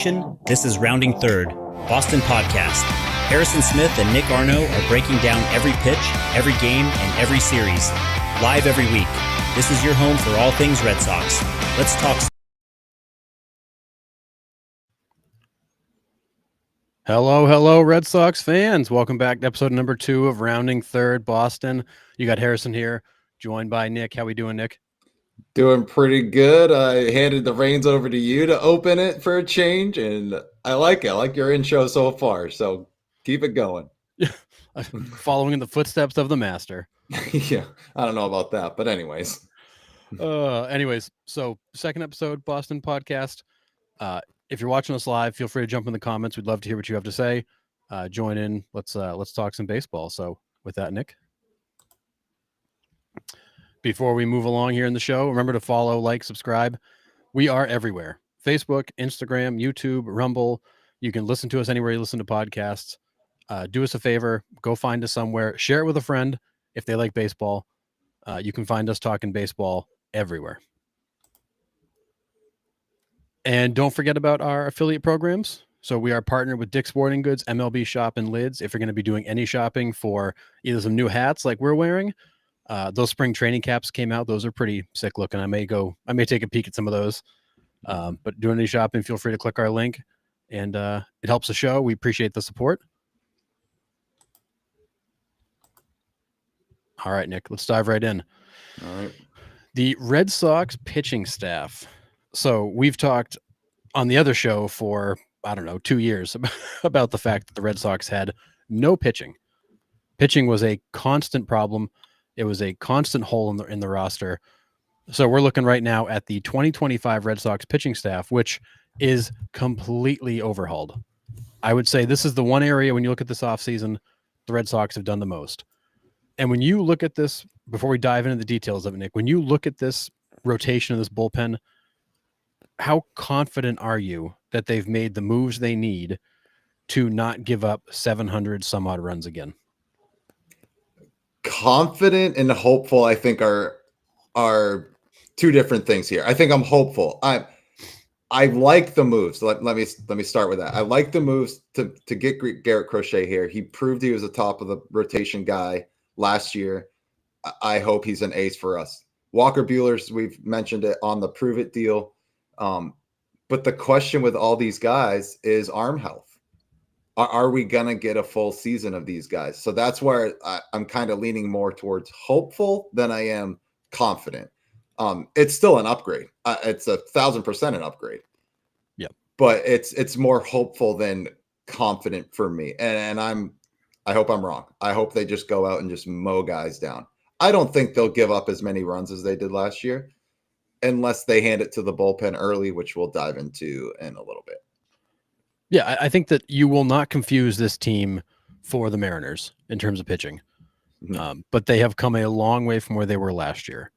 This is Rounding Third, Boston Podcast. Harrison Smith and Nick Arno are breaking down every pitch, every game, and every series. Live every week. This is your home for all things Red Sox. Let's talk. Hello, Red Sox fans. Welcome back to episode number 2 of Rounding Third, Boston. You got Harrison here, joined by Nick. How we doing, Nick? Doing pretty good. I handed the reins over to you to open it for a change, and I like it. I like your intro so far, so keep it going. Following in the footsteps of the master. Yeah, I don't know about that, but anyways. So second episode, Boston Podcast. If you're watching us live, feel free to jump in the comments. We'd love to hear what you have to say. Join in. Let's talk some baseball. So with that, Nick. Before we move along here in the show, remember to follow, like, subscribe. We are everywhere. Facebook, Instagram, YouTube, Rumble. You can listen to us anywhere you listen to podcasts. Do us a favor. Go find us somewhere. Share it with a friend if they like baseball. You can find us talking baseball everywhere. And don't forget about our affiliate programs. So we are partnered with Dick's Sporting Goods, MLB Shop, and Lids. If you're going to be doing any shopping for either some new hats like we're wearing, those spring training caps came out. Those are pretty sick looking. I may take a peek at some of those. But doing any shopping, feel free to click our link, and it helps the show. We appreciate the support. All right, Nick, let's dive right in. All right. The Red Sox pitching staff. So we've talked on the other show for, 2 years about the fact that the Red Sox had no pitching. Pitching was a constant problem. It was a constant hole in the roster. So we're looking right now at the 2025 Red Sox pitching staff, which is completely overhauled. I would say this is the one area when you look at this offseason, the Red Sox have done the most. And when you look at this, before we dive into the details of it, Nick, when you look at this rotation of this bullpen, how confident are you that they've made the moves they need to not give up 700 some odd runs again? Confident and hopeful, I think, are two different things here. I think I'm hopeful. I like the moves. Let me start with that. I like the moves to get Garrett Crochet here. He proved he was the top of the rotation guy last year. I hope he's an ace for us. Walker Buehler's, we've mentioned it on the Prove It deal. But the question with all these guys is arm health. Are we going to get a full season of these guys? So that's where I'm kind of leaning more towards hopeful than I am confident. It's still an upgrade. It's 1,000% an upgrade. Yeah. But it's more hopeful than confident for me. And I hope I'm wrong. I hope they just go out and just mow guys down. I don't think they'll give up as many runs as they did last year unless they hand it to the bullpen early, which we'll dive into in a little bit. Yeah, I think that you will not confuse this team for the Mariners in terms of pitching. Mm-hmm. But they have come a long way from where they were last year.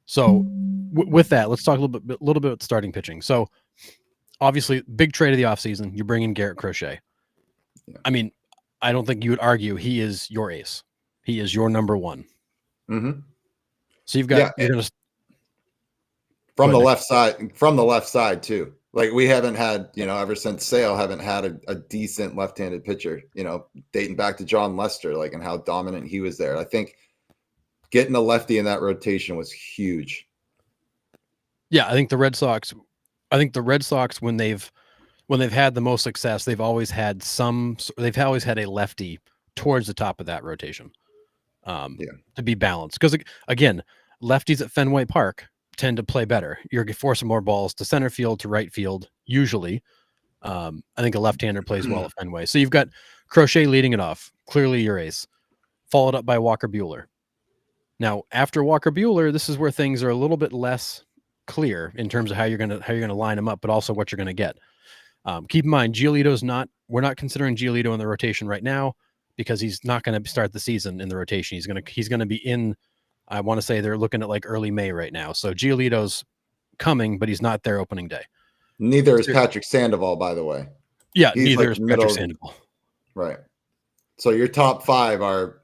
So with that, let's talk a little bit about starting pitching. So obviously, big trade of the offseason, you bring in Garrett Crochet. Yeah. I mean, I don't think you would argue he is your ace. He is your number one. Mm-hmm. So you've got you're gonna from the left side too. Like we haven't had, ever since Sale, haven't had a decent left-handed pitcher, dating back to John Lester, like, and how dominant he was there. I think getting a lefty in that rotation was huge. Yeah, I think the Red Sox when they've had the most success, they've always had a lefty towards the top of that rotation. To be balanced. Because again, lefties at Fenway Park tend to play better. You're forcing more balls to center field, to right field, usually. I think a left-hander plays well at Fenway. So you've got Crochet leading it off, clearly your ace, followed up by Walker Buehler. Now, after Walker Buehler, this is where things are a little bit less clear in terms of how you're gonna line them up, but also what you're gonna get. Keep in mind, we're not considering Giolito in the rotation right now because he's not going to start the season in the rotation. He's going to be in. I want to say they're looking at like early May right now. So Giolito's coming, but he's not there opening day. Neither is Patrick Sandoval, by the way. Yeah, neither is Patrick Sandoval. Right. So your top five are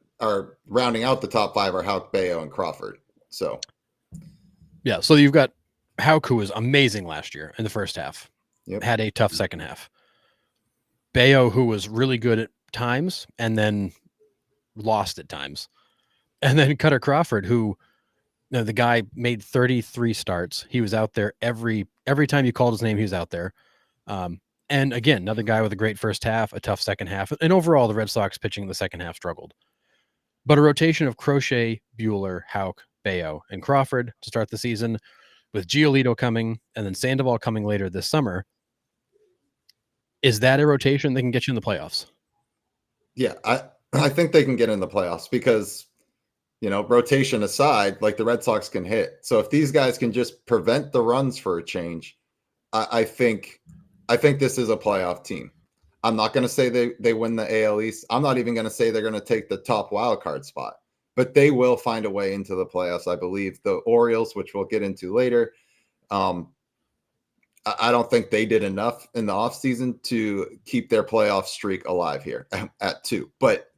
rounding out the top five are Houck, Bayo, and Crawford. So yeah, so you've got Houck, who was amazing last year in the first half. had a tough second half. Bayo, who was really good at times and then lost at times. And then Cutter Crawford, who the guy made 33 starts. He was out there every time you called his name, he was out there. And again, another guy with a great first half, a tough second half. And overall, the Red Sox pitching in the second half struggled. But a rotation of Crochet, Buehler, Houck, Bayo, and Crawford to start the season, with Giolito coming and then Sandoval coming later this summer. Is that a rotation that can get you in the playoffs? Yeah, I think they can get in the playoffs because, rotation aside, like the Red Sox can hit. So if these guys can just prevent the runs for a change, I think this is a playoff team. I'm not going to say they win the AL East. I'm not even going to say they're going to take the top wild card spot, but they will find a way into the playoffs. I believe the Orioles, which we'll get into later, I don't think they did enough in the offseason to keep their playoff streak alive here at 2. But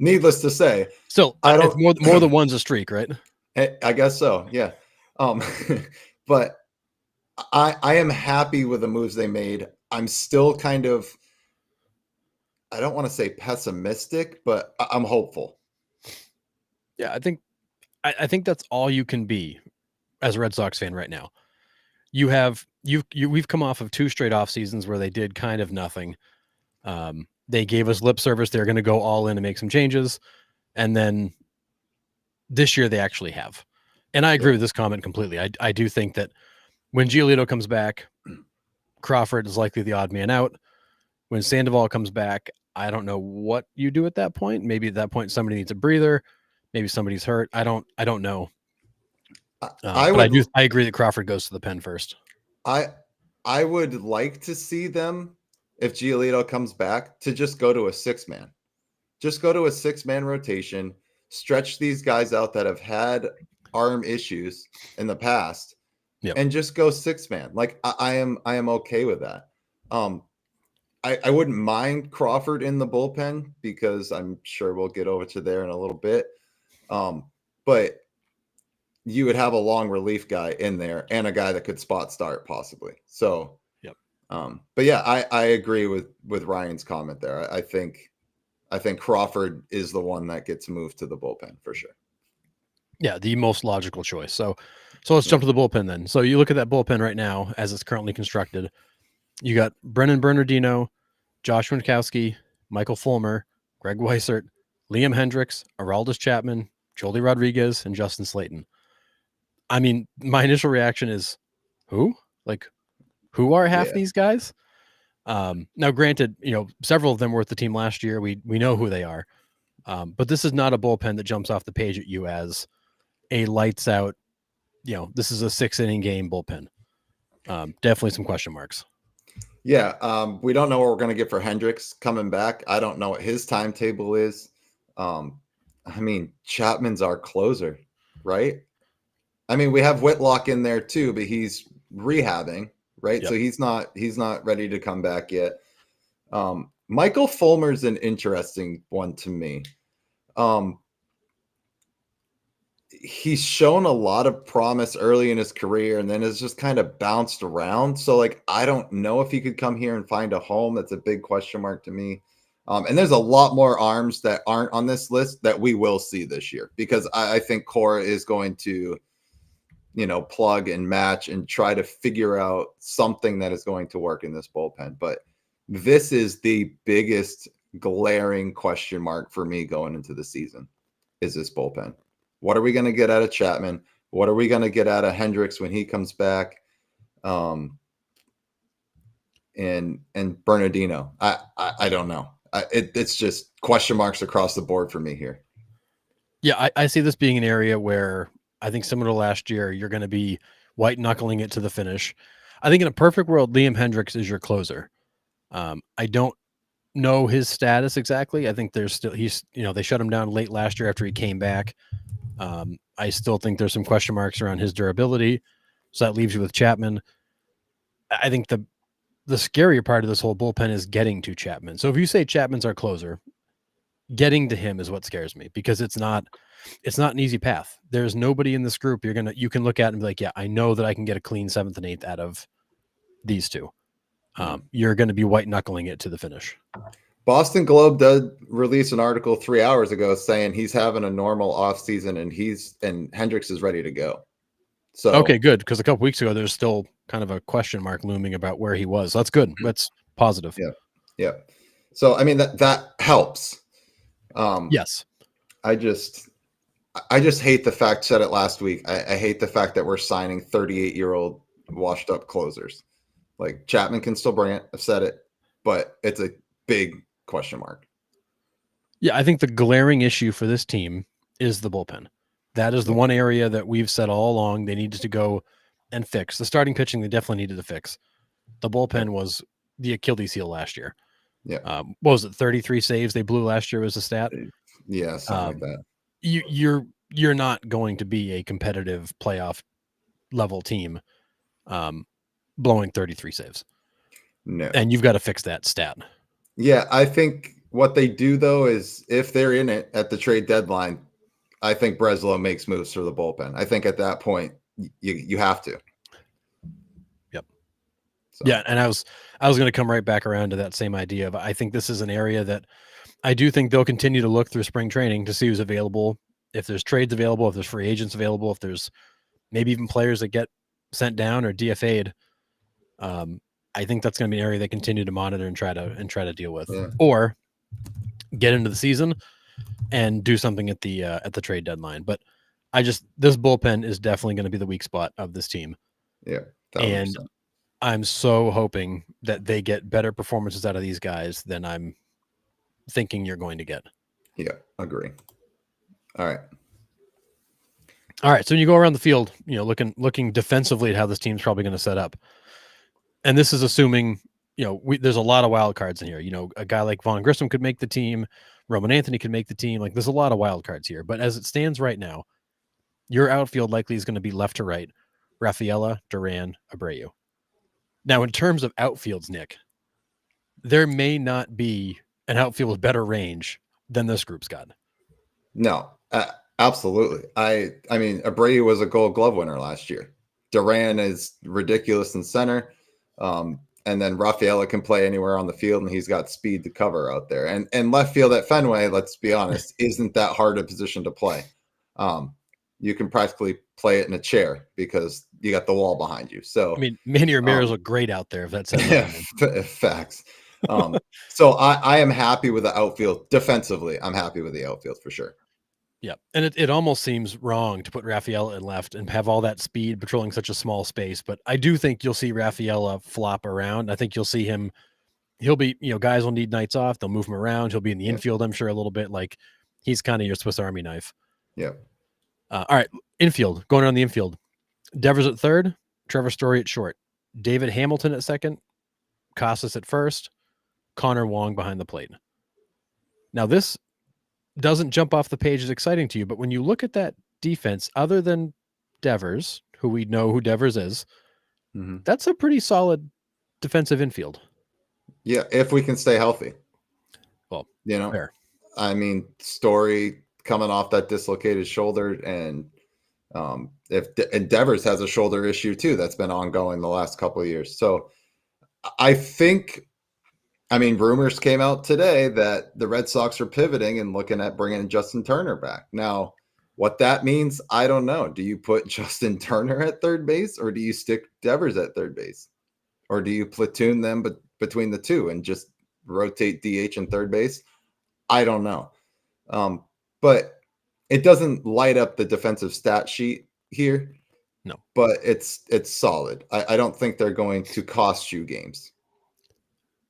needless to say, still, I don't more than one's a streak, right? I guess so. Yeah. But I am happy with the moves they made. I'm still kind of, I don't want to say pessimistic, but I'm hopeful. Yeah, I think that's all you can be as a Red Sox fan right now. We've come off of 2 straight off seasons where they did kind of nothing. They gave us lip service. They're going to go all in and make some changes. And then this year they actually have. And I agree with this comment completely. I do think that when Giolito comes back, Crawford is likely the odd man out. When Sandoval comes back, I don't know what you do at that point. Maybe at that point somebody needs a breather. Maybe somebody's hurt. I don't know. I agree that Crawford goes to the pen first. I would like to see them, if Giolito comes back, to just go to a 6-man. Just go to a 6-man rotation, stretch these guys out that have had arm issues in the past, and just go 6-man. Like I am okay with that. I wouldn't mind Crawford in the bullpen because I'm sure we'll get over to there in a little bit. But you would have a long relief guy in there and a guy that could spot start possibly. So, but yeah, I agree with Ryan's comment there. I think Crawford is the one that gets moved to the bullpen for sure. Yeah, the most logical choice. So let's jump to the bullpen then. So you look at that bullpen right now as it's currently constructed. You got Brennan Bernardino, Josh Winkowski, Michael Fulmer, Greg Weissert, Liam Hendricks, Aroldis Chapman, Joely Rodriguez, and Justin Slayton. I mean, my initial reaction is, who? Like, who are half these guys? Now, granted, several of them were with the team last year. We know who they are. But this is not a bullpen that jumps off the page at you as a lights out, this is a 6-inning game bullpen. Definitely some question marks. Yeah. We don't know what we're going to get for Hendricks coming back. I don't know what his timetable is. I mean, Chapman's our closer, right? I mean, we have Whitlock in there too, but he's rehabbing, right? Yep. So he's not ready to come back yet. Michael Fulmer's an interesting one to me. He's shown a lot of promise early in his career and then has just kind of bounced around. So like, I don't know if he could come here and find a home. That's a big question mark to me. And there's a lot more arms that aren't on this list that we will see this year because I think Cora is going to, plug and match and try to figure out something that is going to work in this bullpen. But this is the biggest glaring question mark for me going into the season is this bullpen. What are we going to get out of Chapman? What are we going to get out of Hendricks when he comes back? And Bernardino. I don't know. It's just question marks across the board for me here. Yeah, I see this being an area where I think similar to last year, you're going to be white knuckling it to the finish. I think in a perfect world, Liam Hendricks is your closer. I don't know his status exactly. I think they shut him down late last year after he came back. I still think there's some question marks around his durability. So that leaves you with Chapman. I think the scarier part of this whole bullpen is getting to Chapman. So if you say Chapman's our closer, getting to him is what scares me because it's not an easy path. There's nobody in this group you can look at and be like, yeah, I know that I can get a clean 7th and 8th out of these two. You're going to be white knuckling it to the finish. Boston Globe did release an article 3 hours ago saying he's having a normal offseason and Hendricks is ready to go. So okay, good, because a couple weeks ago there's still kind of a question mark looming about where he was. So that's good. That's positive. Yeah. So I mean that helps. Yes. I just hate the fact, said it last week. I hate the fact that we're signing 38-year-old washed up closers. Like Chapman can still bring it. I've said it, but it's a big question mark. Yeah, I think the glaring issue for this team is the bullpen. That is the one area that we've said all along they needed to go and fix. The starting pitching they definitely needed to fix. The bullpen was the Achilles heel last year. Yeah. What was it? 33 saves they blew last year was the stat. Yeah, something like that. You're not going to be a competitive playoff level team blowing 33 saves. No. And you've got to fix that stat. Yeah, I think what they do though is if they're in it at the trade deadline, I think Breslow makes moves for the bullpen. I think at that point you have to. Yep. So. Yeah, and I was going to come right back around to that same idea of I think this is an area that I do think they'll continue to look through spring training to see who's available, if there's trades available, if there's free agents available, if there's maybe even players that get sent down or DFA'd. I think that's going to be an area they continue to monitor and try to deal with, or get into the season and do something at the trade deadline. But this bullpen is definitely going to be the weak spot of this team. Yeah, and I'm so hoping that they get better performances out of these guys than I'm thinking you're going to get. Yeah, agree. All right. So when you go around the field, looking defensively at how this team's probably going to set up. And this is assuming, there's a lot of wild cards in here. A guy like Vaughn Grissom could make the team. Roman Anthony could make the team. Like, there's a lot of wild cards here. But as it stands right now, your outfield likely is going to be left to right. Rafaela, Duran, Abreu. Now, in terms of outfields, Nick, there may not be an outfield with better range than this group's got. No, absolutely. I mean, Abreu was a Gold Glove winner last year. Duran is ridiculous in center. And then Rafaela can play anywhere on the field, and he's got speed to cover out there. And left field at Fenway, let's be honest, isn't that hard a position to play. You can practically play it in a chair because you got the wall behind you. So I mean, Manny Ramirez look great out there. If that's facts. So I am happy with the outfield defensively. I'm happy with the outfield for sure. Yeah, and it almost seems wrong to put Rafaela in left and have all that speed patrolling such a small space. But I do think you'll see Rafaela flop around. I think you'll see him. He'll be, guys will need nights off. They'll move him around. He'll be in the infield, I'm sure, a little bit. Like, he's kind of your Swiss Army knife. Yeah. All right, infield, going around the infield. Devers at third, Trevor Story at short, David Hamilton at second, Casas at first, Connor Wong behind the plate. Now, this doesn't jump off the page as exciting to you, but when you look at that defense, other than Devers, who we know who Devers is, that's a pretty solid defensive infield. Yeah, if we can stay healthy. Well, fair. I mean, Story coming off that dislocated shoulder, and Devers has a shoulder issue too that's been ongoing the last couple of years. So I think, rumors came out today that the Red Sox are pivoting and looking at bringing Justin Turner back. Now, what that means, I don't know. Do you put Justin Turner at third base, or do you stick Devers at third base? Or do you platoon them between the two and just rotate DH and third base? I don't know. But it doesn't light up the defensive stat sheet here. No. But it's solid. I don't think they're going to cost you games.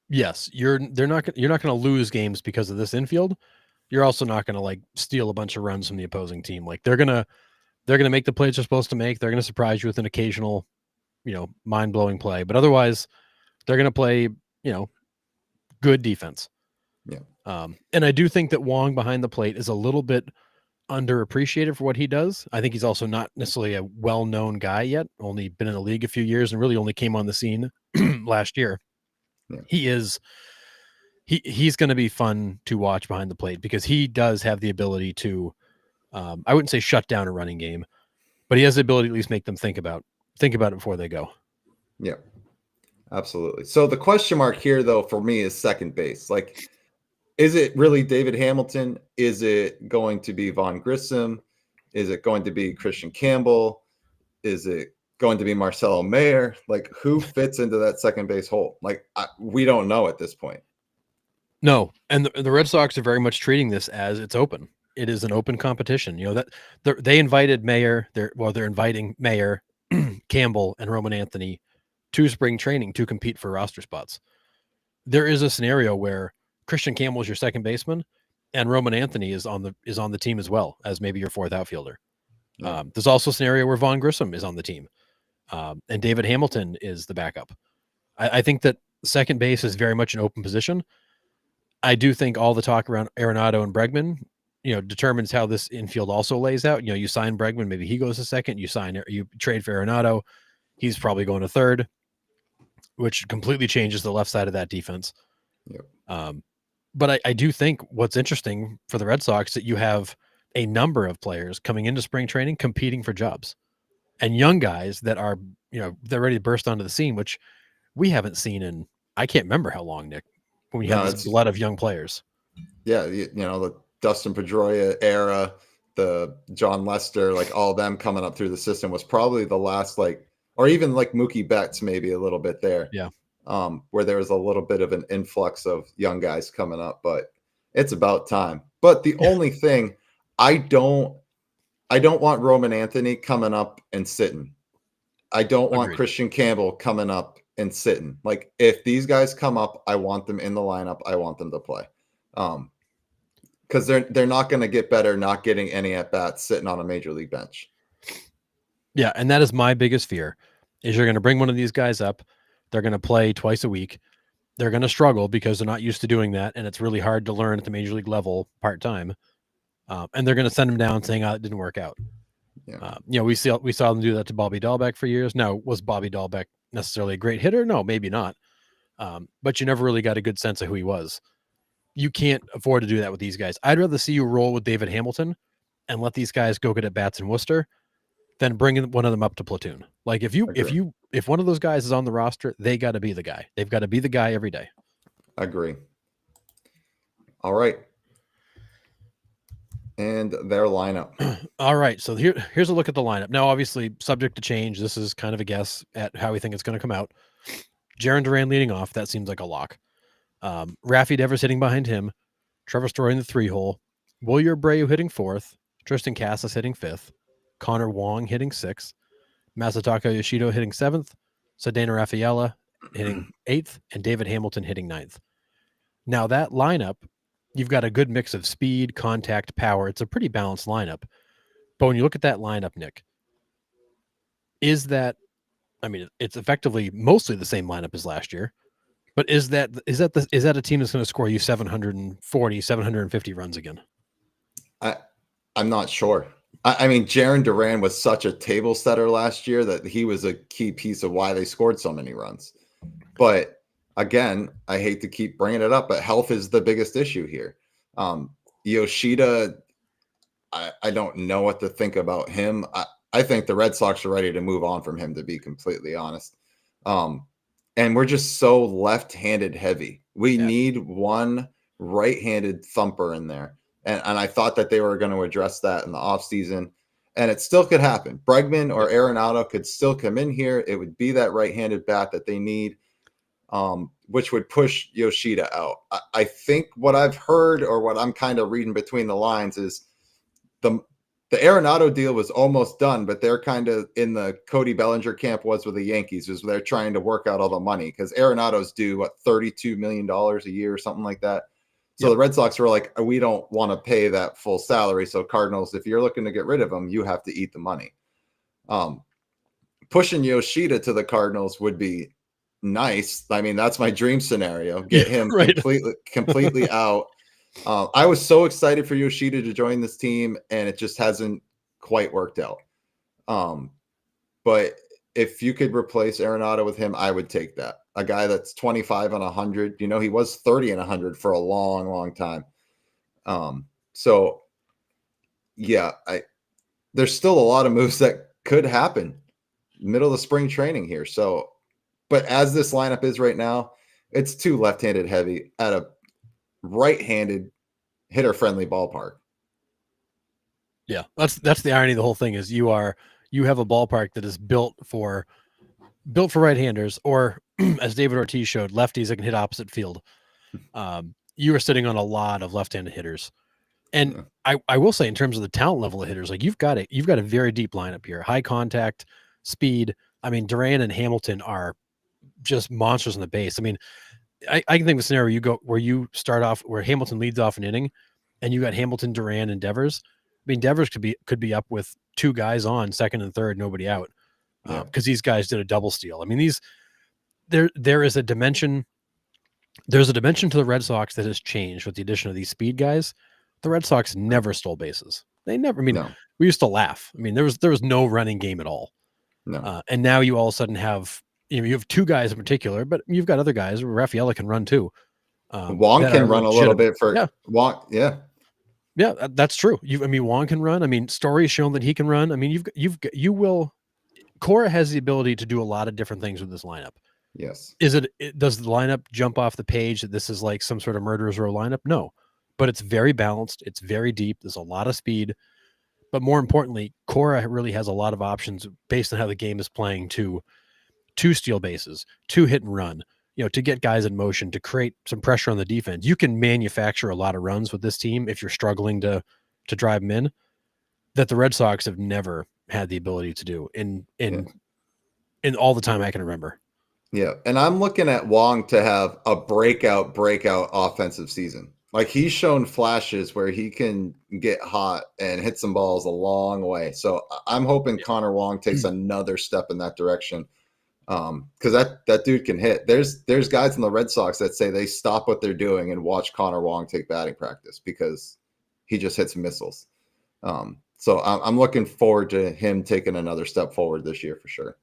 Yes, you're not going to lose games because of this infield. You're also not going to steal a bunch of runs from the opposing team. Like, they're going to make the plays they're supposed to make. They're going to surprise you with an occasional, mind-blowing play, but otherwise they're going to play, good defense. Yeah. And I do think that Wong behind the plate is a little bit underappreciated for what he does. I think he's also not necessarily a well-known guy yet, only been in the league a few years and really only came on the scene last year. Yeah. He's going to be fun to watch behind the plate because he does have the ability to, I wouldn't say shut down a running game, but he has the ability to at least make them think about it before they go. Yeah. Absolutely. So the question mark here, though, for me is second base. Like, is it really David Hamilton? Is it going to be Vaughn Grissom? Is it going to be Christian Campbell? Is it going to be Marcelo Mayer? Like, who fits into that second base hole? Like, we don't know at this point. No, and the Red Sox are very much treating this as it's open. It is an open competition. You know that they invited Mayer. They're inviting Mayer, Campbell, and Roman Anthony to spring training to compete for roster spots. There is a scenario where Christian Campbell is your second baseman, and Roman Anthony is on the team as well as maybe your fourth outfielder. Yeah. There's also a scenario where Vaughn Grissom is on the team, and David Hamilton is the backup. I think that second base is very much an open position. I do think all the talk around Arenado and Bregman, determines how this infield also lays out. You sign Bregman, maybe he goes to second. You trade for Arenado, he's probably going to third, which completely changes the left side of that defense. Yep. But I do think what's interesting for the Red Sox that you have a number of players coming into spring training competing for jobs, and young guys that are they're ready to burst onto the scene, which we haven't seen in I can't remember how long, Nick. When you have this blood of young players. Yeah, the Dustin Pedroia era, the John Lester, like all of them coming up through the system was probably the last, or even like Mookie Betts, maybe a little bit there. Yeah. Where there was a little bit of an influx of young guys coming up, but it's about time. But the only thing I don't want Roman Anthony coming up and sitting. I don't want Agreed. Christian Campbell coming up and sitting. Like, if these guys come up, I want them in the lineup. I want them to play. Because they're not going to get better not getting any at bats sitting on a major league bench. Yeah, and that is my biggest fear. Is you're going to bring one of these guys up, they're going to play twice a week. They're going to struggle because they're not used to doing that, and it's really hard to learn at the major league level part time. And they're going to send them down saying, "Oh, it didn't work out." Yeah. We saw them do that to Bobby Dahlbeck for years. Now, was Bobby Dahlbeck necessarily a great hitter? No, maybe not. But you never really got a good sense of who he was. You can't afford to do that with these guys. I'd rather see you roll with David Hamilton and let these guys go get at bats in Worcester than bringing one of them up to platoon. Like if one of those guys is on the roster, they got to be the guy. They've got to be the guy every day. Agree. All right. And their lineup. All right. So here's a look at the lineup. Now, obviously, subject to change. This is kind of a guess at how we think it's going to come out. Jarren Duran leading off. That seems like a lock. Raffy Devers hitting behind him. Trevor Story in the 3-hole. Wilyer Abreu hitting 4th. Tristan Casas hitting 5th. Connor Wong hitting 6th. Masataka Yoshida hitting 7th. Cedeno Rafaela hitting 8th. And David Hamilton hitting 9th. Now, that lineup, you've got a good mix of speed, contact, power. It's a pretty balanced lineup. But when you look at that lineup, Nick, it's effectively mostly the same lineup as last year. But is that a team that's going to score you 740, 750 runs again? I'm not sure. Jarren Duran was such a table setter last year that he was a key piece of why they scored so many runs. But again, I hate to keep bringing it up, but health is the biggest issue here. Yoshida, I don't know what to think about him. I think the Red Sox are ready to move on from him, to be completely honest. And we're just so left-handed heavy. We need one right-handed thumper in there. And I thought that they were going to address that in the offseason. And it still could happen. Bregman or Arenado could still come in here. It would be that right-handed bat that they need, which would push Yoshida out. I think what I've heard, or what I'm kind of reading between the lines, is the Arenado deal was almost done, but they're kind of in the Cody Bellinger camp was with the Yankees, is they're trying to work out all the money because Arenado's due $32 million a year or something like that. So the Red Sox were like, we don't want to pay that full salary. So Cardinals, if you're looking to get rid of him, you have to eat the money. Pushing Yoshida to the Cardinals would be nice. That's my dream scenario. Get him completely out. I was so excited for Yoshida to join this team, and it just hasn't quite worked out. But if you could replace Arenado with him, I would take that. A guy that's 25 on 100. He was 30 and 100 for a long, long time. So yeah, there's still a lot of moves that could happen middle of spring training here. So, But as this lineup is right now, it's too left-handed heavy at a right-handed hitter-friendly ballpark. Yeah, that's the irony of the whole thing is you have a ballpark that is built for right-handers, or as David Ortiz showed, lefties that can hit opposite field. You are sitting on a lot of left-handed hitters. And I will say, in terms of the talent level of hitters, like you've got a very deep lineup here, high contact, speed. I mean, Duran and Hamilton are just monsters on the base. I mean, I can think of a scenario where you start off where Hamilton leads off an inning, and you got Hamilton, Duran, and Devers. I mean, Devers could be up with two guys on second and third, nobody out, because these guys did a double steal. I mean, there is a dimension. There's a dimension to the Red Sox that has changed with the addition of these speed guys. The Red Sox never stole bases. They never. I mean, we used to laugh. I mean, there was no running game at all. No. And now you all of a sudden have you have two guys in particular, but you've got other guys. Rafaela can run too. Wong can run a little bit for Wong. Yeah. Yeah, that's true. Wong can run. I mean, Story has shown that he can run. I mean, Cora has the ability to do a lot of different things with this lineup. Yes. Does the lineup jump off the page that this is like some sort of murderer's row lineup? No, but it's very balanced. It's very deep. There's a lot of speed, but more importantly, Cora really has a lot of options based on how the game is playing to steal bases, to hit and run, to get guys in motion, to create some pressure on the defense. You can manufacture a lot of runs with this team if you're struggling to drive them in, that the Red Sox have never had the ability to do in all the time I can remember. Yeah, and I'm looking at Wong to have a breakout offensive season. Like, he's shown flashes where he can get hot and hit some balls a long way. So I'm hoping Connor Wong takes another step in that direction. Because that dude can hit. There's guys in the Red Sox that say they stop what they're doing and watch Connor Wong take batting practice because he just hits missiles. So I'm looking forward to him taking another step forward this year for sure.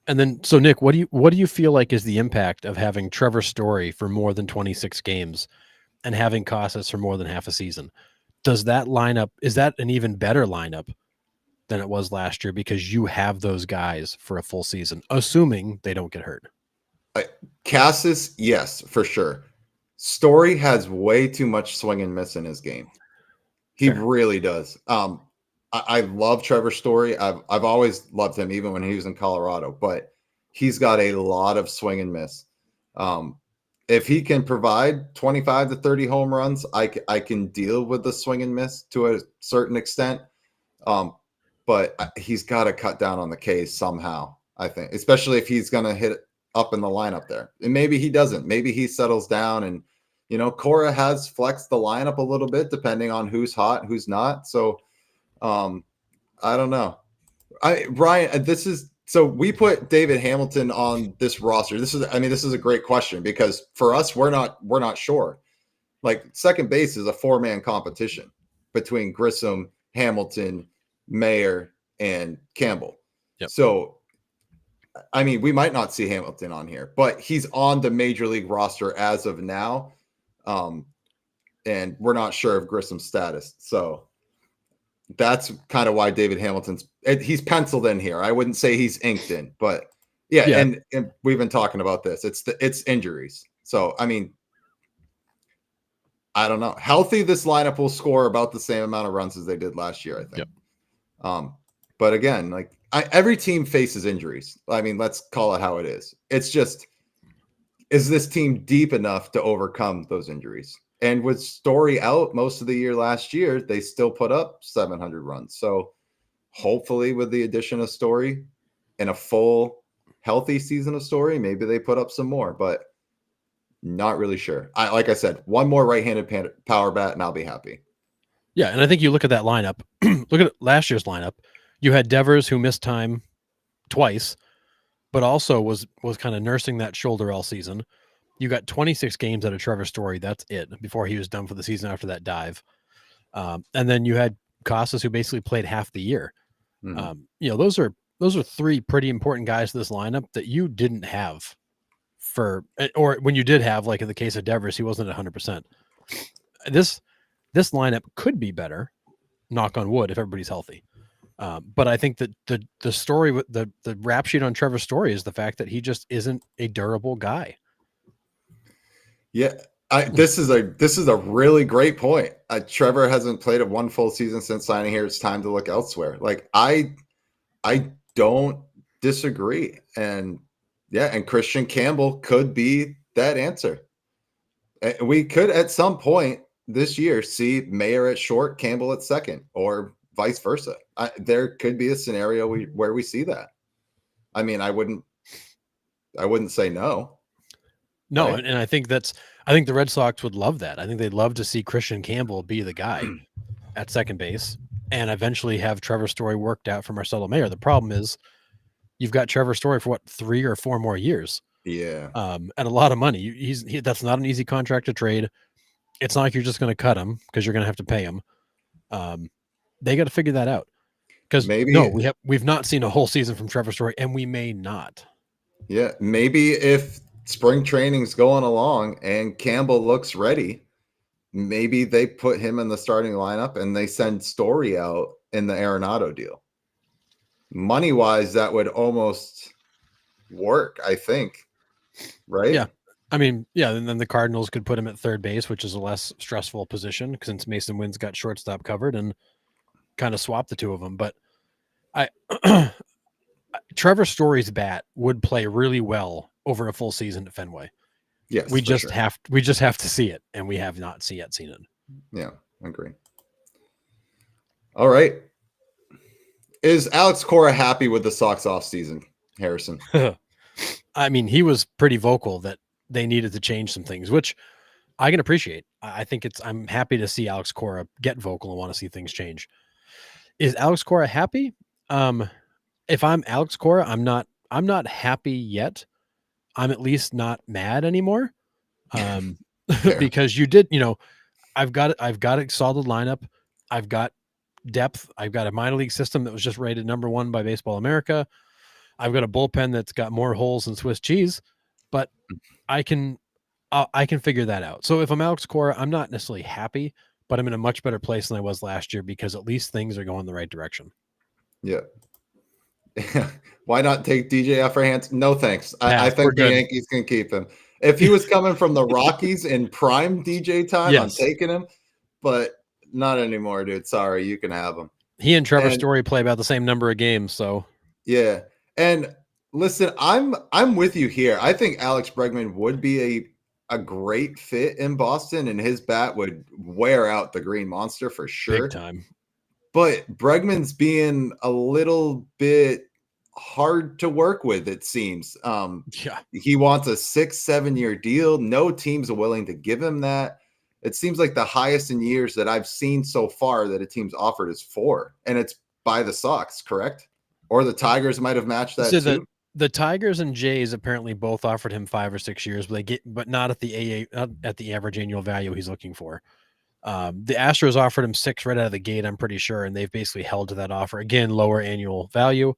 And then, so Nick, what do you feel like is the impact of having Trevor Story for more than 26 games and having Casas for more than half a season? Is that an even better lineup than it was last year because you have those guys for a full season, assuming they don't get hurt? Casas, yes, for sure. Story has way too much swing and miss in his game. He really does. I love Trevor Story. I've always loved him, even when he was in Colorado, but he's got a lot of swing and miss. If he can provide 25 to 30 home runs, I can deal with the swing and miss to a certain extent. But he's got to cut down on the Ks somehow, I think, especially if he's going to hit up in the lineup there. And maybe he doesn't. Maybe he settles down and, Cora has flexed the lineup a little bit depending on who's hot, who's not. So, I don't know. Brian, so we put David Hamilton on this roster. This is a great question because for us, we're not sure. Like, second base is a 4-man competition between Grissom, Hamilton, Mayer, and Campbell. Yep. So, we might not see Hamilton on here, but he's on the major league roster as of now. And we're not sure of Grissom's status. So that's kind of why David he's penciled in here. I wouldn't say he's inked in, but yeah. And we've been talking about this. It's injuries. So, I don't know. Healthy, this lineup will score about the same amount of runs as they did last year, I think. Yep. But again, every team faces injuries. Let's call it how it is. It's just, is this team deep enough to overcome those injuries? And with Story out most of the year last year, they still put up 700 runs. So hopefully with the addition of Story and a full healthy season of Story, maybe they put up some more, but not really sure. Like I said, one more right-handed power bat and I'll be happy. Yeah, and I think you look at that lineup, look at last year's lineup. You had Devers, who missed time twice, but also was kind of nursing that shoulder all season. You got 26 games out of Trevor Story. That's it before he was done for the season after that dive. And then you had Casas, who basically played half the year. Mm-hmm. Those are three pretty important guys to this lineup that you didn't have or when you did have, like in the case of Devers, he wasn't 100%. This lineup could be better, knock on wood, if everybody's healthy. But I think that the story with the rap sheet on Trevor Story is the fact that he just isn't a durable guy. Yeah, this is a really great point. Trevor hasn't played a one full season since signing here. It's time to look elsewhere. Like I don't disagree, and yeah, and Christian Campbell could be that answer. We could at some point this year see Mayer at short, Campbell at second, or vice versa. There could be a scenario where we see that. I mean, I wouldn't say no. No, right? and I think the Red Sox would love that. I think they'd love to see Christian Campbell be the guy at second base and eventually have Trevor Story worked out for Marcelo Mayer. The problem is you've got Trevor Story for 3 or 4 more years. Yeah. And a lot of money. That's not an easy contract to trade. It's not like you're just going to cut him because you're going to have to pay him. They got to figure that out because we've not seen a whole season from Trevor Story, and we may not. Yeah, maybe if spring training's going along and Campbell looks ready, maybe they put him in the starting lineup and they send Story out in the Arenado deal. Money wise, that would almost work, I think. Right? Yeah. I mean, yeah, and then the Cardinals could put him at third base, which is a less stressful position since Mason Wynn's got shortstop covered, and kind of swap the two of them. But Trevor Story's bat would play really well over a full season at Fenway. Yes, we just have to see it, and we have not yet seen it. Yeah, I agree. All right. Is Alex Cora happy with the Sox offseason, Harrison? I mean, he was pretty vocal that they needed to change some things, which I can appreciate. I think I'm happy to see Alex Cora get vocal and want to see things change. Is Alex Cora happy? If I'm Alex Cora, I'm not happy yet. I'm at least not mad anymore. Because you did, I've got a solid lineup. I've got depth. I've got a minor league system that was just rated number 1 by Baseball America. I've got a bullpen that's got more holes than Swiss cheese, but I can figure that out. So if I'm Alex Cora, I'm not necessarily happy, but I'm in a much better place than I was last year because at least things are going the right direction. Yeah. Why not take DJ off our hands? No, thanks. I think the Yankees can keep him. If he was coming from the Rockies in prime DJ time, yes, I'm taking him, but not anymore, dude. Sorry, you can have him. He and Trevor Story play about the same number of games, so yeah. And listen, I'm with you here. I think Alex Bregman would be a great fit in Boston, and his bat would wear out the Green Monster for sure. Big time. But Bregman's being a little bit hard to work with, it seems. He wants a 6-7 year deal. No teams are willing to give him that. It seems like the highest in years that I've seen so far that a team's offered is 4, and it's by the Sox, correct? Or the Tigers might have matched that too. The Tigers and Jays apparently both offered him 5 or 6 years, but not at the average annual value he's looking for. The Astros offered him 6 right out of the gate, I'm pretty sure, and they've basically held to that offer. Again, lower annual value.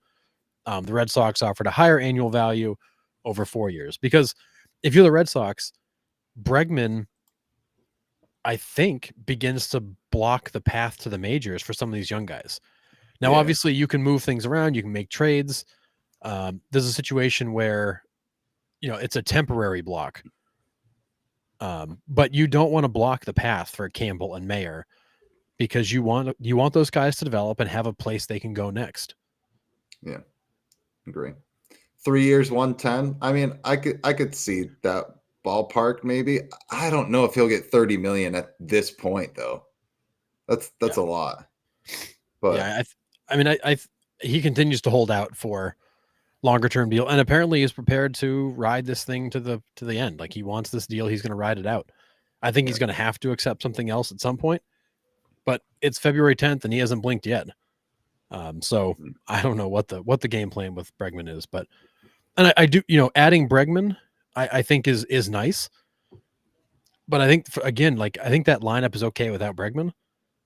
The Red Sox offered a higher annual value over 4 years. Because if you're the Red Sox, Bregman, I think, begins to block the path to the majors for some of these young guys. Now, obviously, you can move things around. You can make trades. There's a situation where, it's a temporary block. But you don't want to block the path for Campbell and Mayer because you want those guys to develop and have a place they can go next. Yeah, agree. 3 years, 110. I mean, I could see that ballpark maybe. I don't know if he'll get 30 million at this point though. That's a lot. But yeah, I mean, he continues to hold out for longer term deal, and apparently is prepared to ride this thing to the end. Like, he wants this deal, he's going to ride it out. I think he's going to have to accept something else at some point, but it's February 10th and he hasn't blinked yet. So I don't know what the game plan with Bregman is, but I do, adding Bregman I think is nice, but I think I think that lineup is okay without Bregman.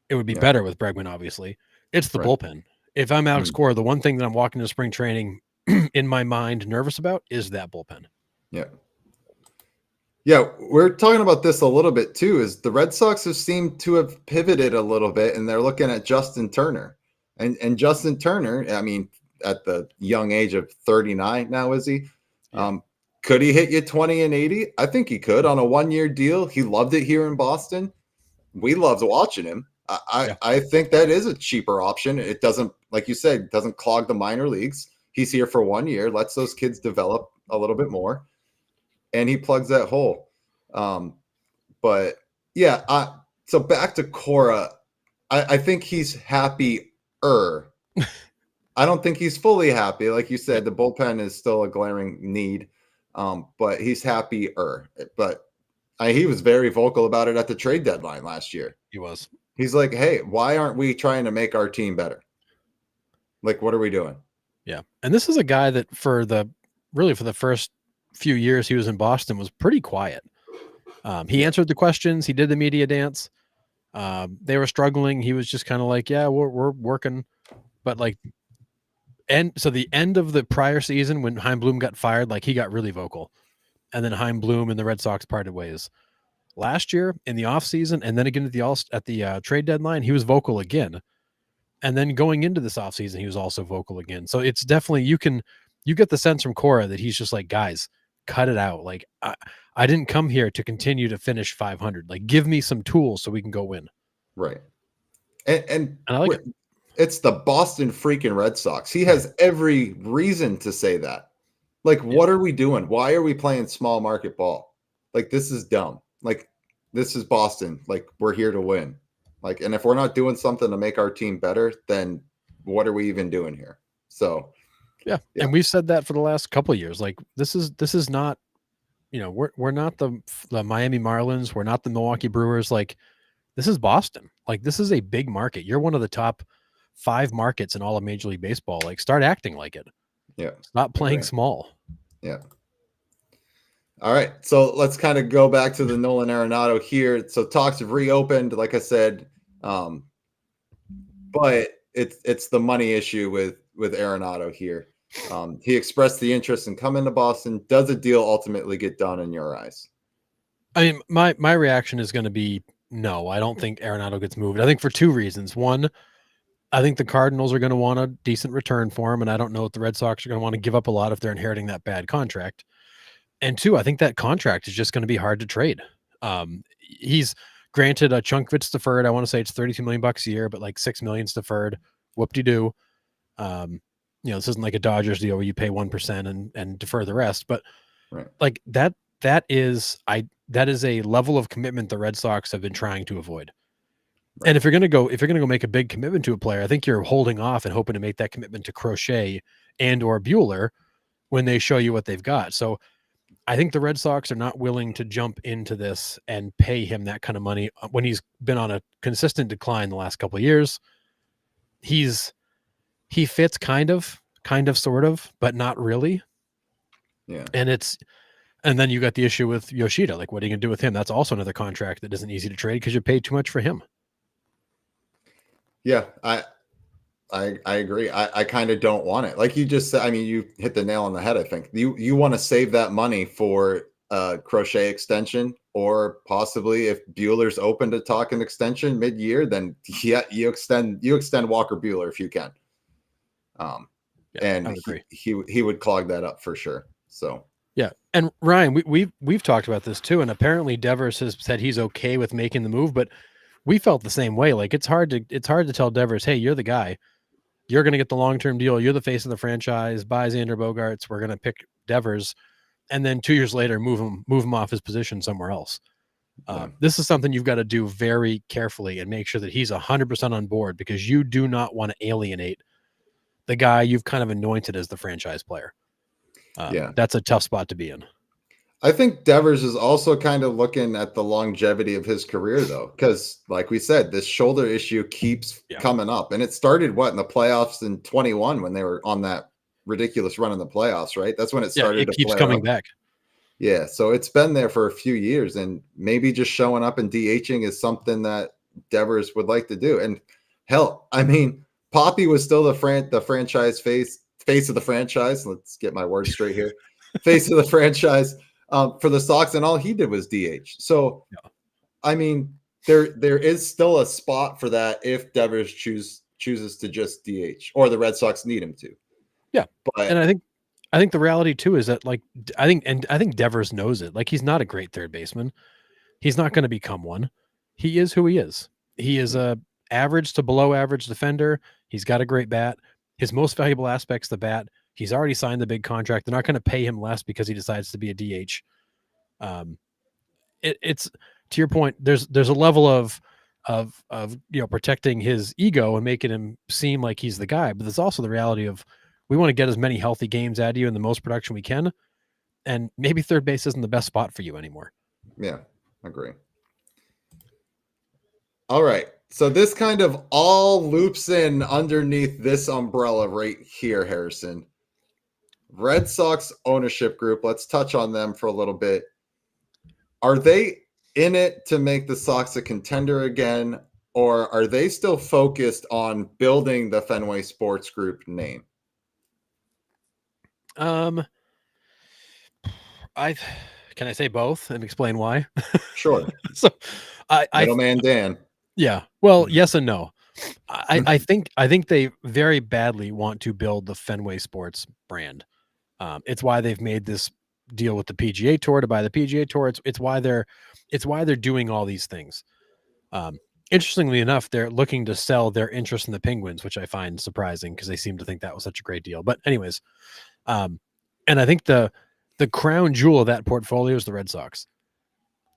It would be better with Bregman, obviously. It's the bullpen. If I'm Alex Cora, the one thing that I'm walking to spring training in my mind nervous about is that bullpen. Yeah. Yeah, we're talking about this a little bit too, is the Red Sox have seemed to have pivoted a little bit, and they're looking at Justin Turner. And Justin Turner, I mean, at the young age of 39 now, is he? Yeah. Could he hit you 20 and 80? I think he could on a 1-year deal. He loved it here in Boston. We loved watching him. I think that is a cheaper option. It doesn't, like you said, doesn't clog the minor leagues. He's here for 1 year, lets those kids develop a little bit more, and he plugs that hole. But yeah, so back to Cora. I think he's happier. I don't think he's fully happy. Like you said, the bullpen is still a glaring need, but he's happier. But he was very vocal about it at the trade deadline last year. He was. He's like, hey, why aren't we trying to make our team better? Like, what are we doing? Yeah. And this is a guy that for the first few years he was in Boston was pretty quiet. He answered the questions. He did the media dance. They were struggling. He was just kind of like, yeah, we're working. But like, and so the end of the prior season when Chaim Bloom got fired, like he got really vocal. And then Chaim Bloom and the Red Sox parted ways. Last year in the offseason and then again at the trade deadline, he was vocal again. And then going into this offseason, he was also vocal again. So it's definitely, you get the sense from Cora that he's just like, guys, cut it out. Like I didn't come here to continue to finish 500. Like give me some tools so we can go win. Right. And I like it. It's the Boston freaking Red Sox. He has every reason to say that. Like, what are we doing? Why are we playing small market ball? Like, this is dumb. Like, this is Boston. Like, we're here to win. Like, and if we're not doing something to make our team better, then what are we even doing here? So, yeah. And we've said that for the last couple of years. Like, this is not, we're not the Miami Marlins. We're not the Milwaukee Brewers. Like, this is Boston. Like, this is a big market. You're one of the top 5 markets in all of Major League Baseball. Like, start acting like it. Yeah. Stop playing small. Yeah. All right. So let's kind of go back to the Nolan Arenado here. So talks have reopened, like I said. But it's the money issue with Arenado here. He expressed the interest in coming to Boston. Does a deal ultimately get done in your eyes? I mean, my reaction is going to be no. I don't think Arenado gets moved. I think for 2 reasons. One, I think the Cardinals are going to want a decent return for him, and I don't know if the Red Sox are going to want to give up a lot if they're inheriting that bad contract. And 2, I think that contract is just going to be hard to trade. He's granted a chunk of it's deferred. I want to say it's $32 million a year, but like $6 million is deferred. Whoop-de-doo. This isn't like a Dodgers deal where you pay 1% and defer the rest. But like that is a level of commitment the Red Sox have been trying to avoid. Right. And if you're going to go make a big commitment to a player, I think you're holding off and hoping to make that commitment to Crochet and or Buehler when they show you what they've got. So I think the Red Sox are not willing to jump into this and pay him that kind of money when he's been on a consistent decline the last couple of years. He fits kind of, sort of, but not really. Yeah. And then you got the issue with Yoshida. Like, what are you going to do with him? That's also another contract that isn't easy to trade because you paid too much for him. Yeah, I agree. I kind of don't want it. Like you just said, I mean, you hit the nail on the head. I think you want to save that money for a Crochet extension, or possibly if Buehler's open to talk an extension mid-year, then yeah, you extend Walker Buehler if you can. And he would clog that up for sure. So yeah, and Ryan, we've talked about this too, and apparently Devers has said he's okay with making the move, but we felt the same way. Like it's hard to tell Devers, hey, you're the guy. You're going to get the long-term deal. You're the face of the franchise. Buy Xander Bogaerts. We're going to pick Devers, and then 2 years later, move him off his position somewhere else. This is something you've got to do very carefully and make sure that he's 100% on board, because you do not want to alienate the guy you've kind of anointed as the franchise player. That's a tough spot to be in. I think Devers is also kind of looking at the longevity of his career, though, because like we said, this shoulder issue keeps coming up, and it started in the playoffs in 21 when they were on that ridiculous run in the playoffs, right? That's when it started. It keeps coming back. Yeah, so it's been there for a few years, and maybe just showing up and DHing is something that Devers would like to do. And hell, I mean, Poppy was still the franchise face of the franchise. Let's get my words straight here. Face of the franchise. For the Sox, and all he did was DH. So, I mean, there is still a spot for that if Devers chooses to just DH, or the Red Sox need him to. Yeah, but and I think the reality too is that, like, I think Devers knows it. Like, he's not a great third baseman. He's not going to become one. He is who he is. He is a average to below average defender. He's got a great bat. His most valuable aspect's the bat. He's already signed the big contract. They're not going to pay him less because he decides to be a DH. It's to your point. There's a level of protecting his ego and making him seem like he's the guy, but there's also the reality of, we want to get as many healthy games out of you and the most production we can, and maybe third base isn't the best spot for you anymore. Yeah, agree. All right, so this kind of all loops in underneath this umbrella right here, Harrison. Red Sox ownership group, let's touch on them for a little bit. Are they in it to make the Sox a contender again, or are they still focused on building the Fenway Sports Group name? Can I say both and explain why? Sure. So Middleman Dan. Yeah. Well, yes and no. I think they very badly want to build the Fenway Sports brand. It's why they've made this deal with the PGA Tour to buy the PGA Tour. It's why they're doing all these things. Interestingly enough, they're looking to sell their interest in the Penguins, which I find surprising because they seem to think that was such a great deal. But anyways, and I think the crown jewel of that portfolio is the Red Sox.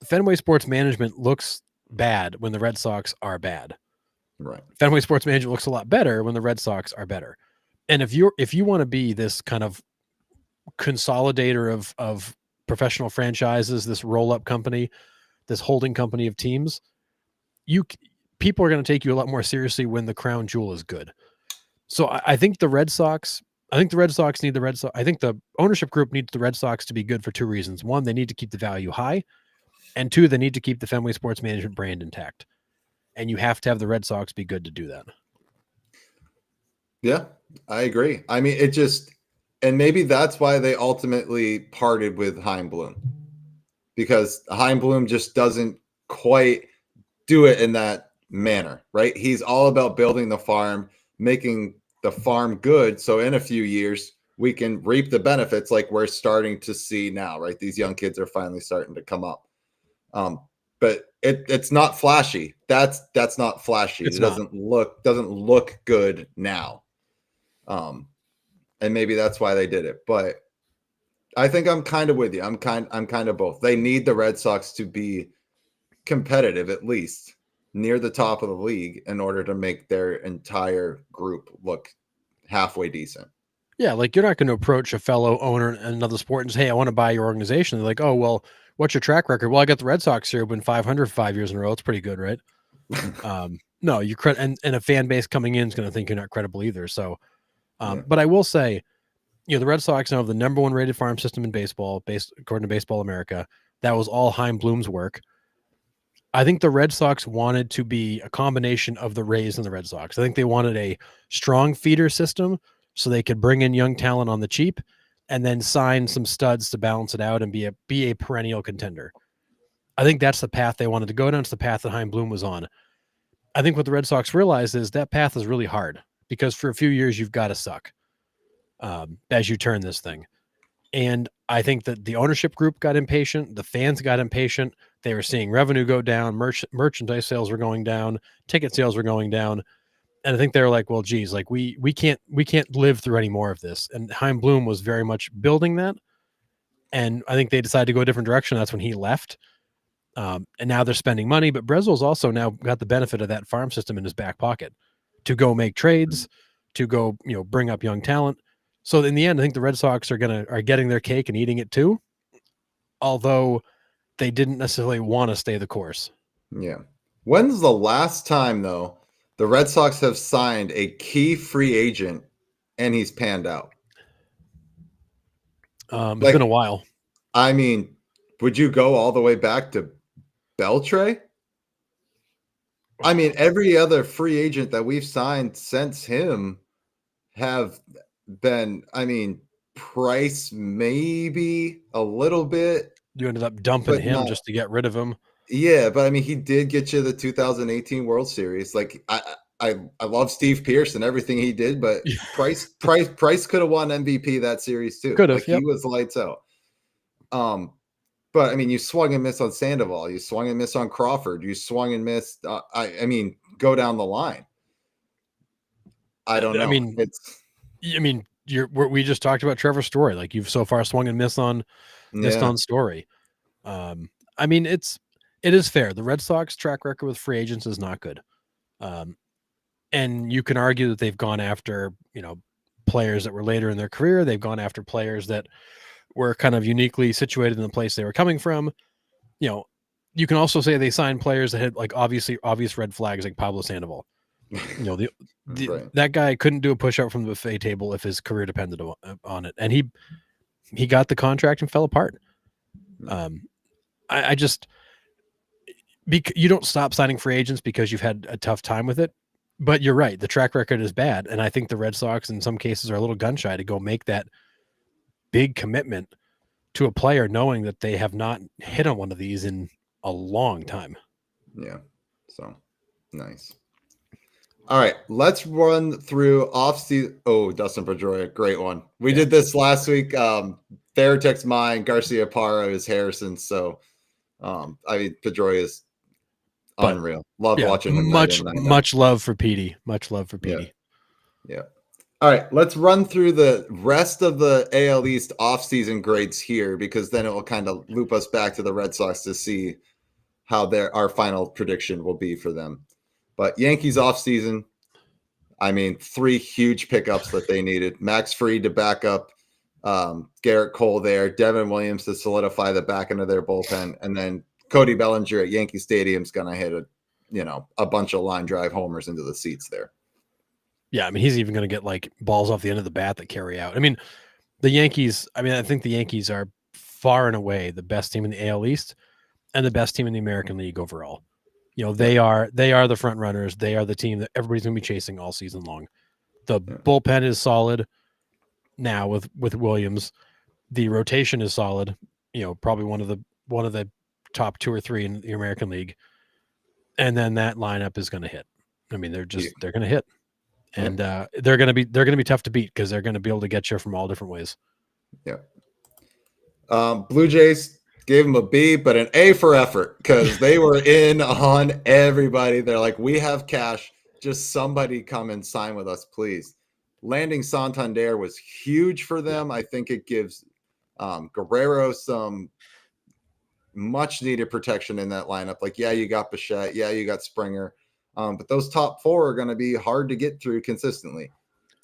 Fenway Sports Management looks bad when the Red Sox are bad. Right. Fenway Sports Management looks a lot better when the Red Sox are better. And if you want to be this kind of consolidator of professional franchises, this roll-up company, this holding company of teams, people are going to take you a lot more seriously when the crown jewel is good. So I think the Red Sox need the Red Sox. I think the ownership group needs the Red Sox to be good for two reasons. One, they need to keep the value high, and two, they need to keep the Fenway Sports Management brand intact. And you have to have the Red Sox be good to do that. Yeah, I agree. I mean, and maybe that's why they ultimately parted with Chaim Bloom, because Chaim Bloom just doesn't quite do it in that manner, right? He's all about building the farm, making the farm good. So in a few years, we can reap the benefits like we're starting to see now, right? These young kids are finally starting to come up. But it's not flashy. That's not flashy. It doesn't look good now. And maybe that's why they did it. But I think I'm kind of with you. I'm kind of both. They need the Red Sox to be competitive, at least near the top of the league, in order to make their entire group look halfway decent. Yeah, like, you're not going to approach a fellow owner in another sport and say, hey, I want to buy your organization. They're like, oh, well, what's your track record? Well, I got the Red Sox here, win 500 5 years in a row. It's pretty good, right? No, and a fan base coming in is going to think you're not credible either. So, but I will say, the Red Sox now have the number one rated farm system in baseball, based according to Baseball America. That was all Chaim Bloom's work. I think the Red Sox wanted to be a combination of the Rays and the Red Sox. I think they wanted a strong feeder system so they could bring in young talent on the cheap and then sign some studs to balance it out and be a perennial contender. I think that's the path they wanted to go down. It's the path that Chaim Bloom was on. I think what the Red Sox realized is that path is really hard, because for a few years you've got to suck as you turn this thing. And I think that the ownership group got impatient. The fans got impatient. They were seeing revenue go down. Merchandise sales were going down. Ticket sales were going down. And I think they were like, well, geez, like we can't live through any more of this. And Chaim Bloom was very much building that. And I think they decided to go a different direction. That's when he left. And now they're spending money. But Breslow's also now got the benefit of that farm system in his back pocket to go make trades, to go, bring up young talent. So in the end, I think the Red Sox are getting their cake and eating it too, although they didn't necessarily want to stay the course. Yeah. When's the last time, though, the Red Sox have signed a key free agent and he's panned out? It's been a while. I mean, would you go all the way back to Beltre? I mean, every other free agent that we've signed since him have been, Price maybe a little bit. You ended up dumping him just to get rid of him. Yeah, but he did get you the 2018 World Series. Like, I love Steve Pearce and everything he did, but Price could have won MVP that series too. Could have, Like, he was lights out. But I mean, you swung and missed on Sandoval, you swung and missed on Crawford, you swung and missed. I mean, go down the line. I don't know. I mean, we just talked about Trevor Story. Like, you've so far swung and missed on Story. I mean, it is fair. The Red Sox track record with free agents is not good. And you can argue that they've gone after, players that were later in their career. They've gone after players that were kind of uniquely situated in the place they were coming from. You can also say they signed players that had, like, obvious red flags, like Pablo Sandoval. Right. That guy couldn't do a push-up from the buffet table if his career depended on it. And he got the contract and fell apart. I just, you don't stop signing free agents because you've had a tough time with it. But you're right. The track record is bad. And I think the Red Sox in some cases are a little gun shy to go make that big commitment to a player, knowing that they have not hit on one of these in a long time. Yeah. So nice. All right. Let's run through off-season. Oh, Dustin Pedroia. Great one. We did this last week. Veritek's mine. Garcia Parra is Harrison. So, I mean, Pedroia is unreal. Love watching him. Much love for Petey. Much love for Petey. Yeah. All right. Let's run through the rest of the AL East offseason grades here, because then it will kind of loop us back to the Red Sox to see how our final prediction will be for them. But Yankees offseason, I mean, 3 huge pickups that they needed. Max Fried to back up Garrett Cole there, Devin Williams to solidify the back end of their bullpen, and then Cody Bellinger at Yankee Stadium is going to hit a bunch of line drive homers into the seats there. Yeah, I mean, he's even going to get, like, balls off the end of the bat that carry out. I mean, the Yankees, I think the Yankees are far and away the best team in the AL East and the best team in the American League overall. They are the front runners. They are the team that everybody's going to be chasing all season long. The bullpen is solid now with Williams. The rotation is solid. Probably one of the top 2 or 3 in the American League. And then that lineup is going to hit. I mean, they're going to hit, and they're going to be tough to beat because they're going to be able to get you from all different ways. Yeah. Blue Jays gave them a B, but an A for effort, because they were in on everybody. They're like, we have cash. Just somebody come and sign with us, please. Landing Santander was huge for them. I think it gives Guerrero some much needed protection in that lineup. Like, you got Bichette. Yeah, you got Springer. But those top 4 are going to be hard to get through consistently.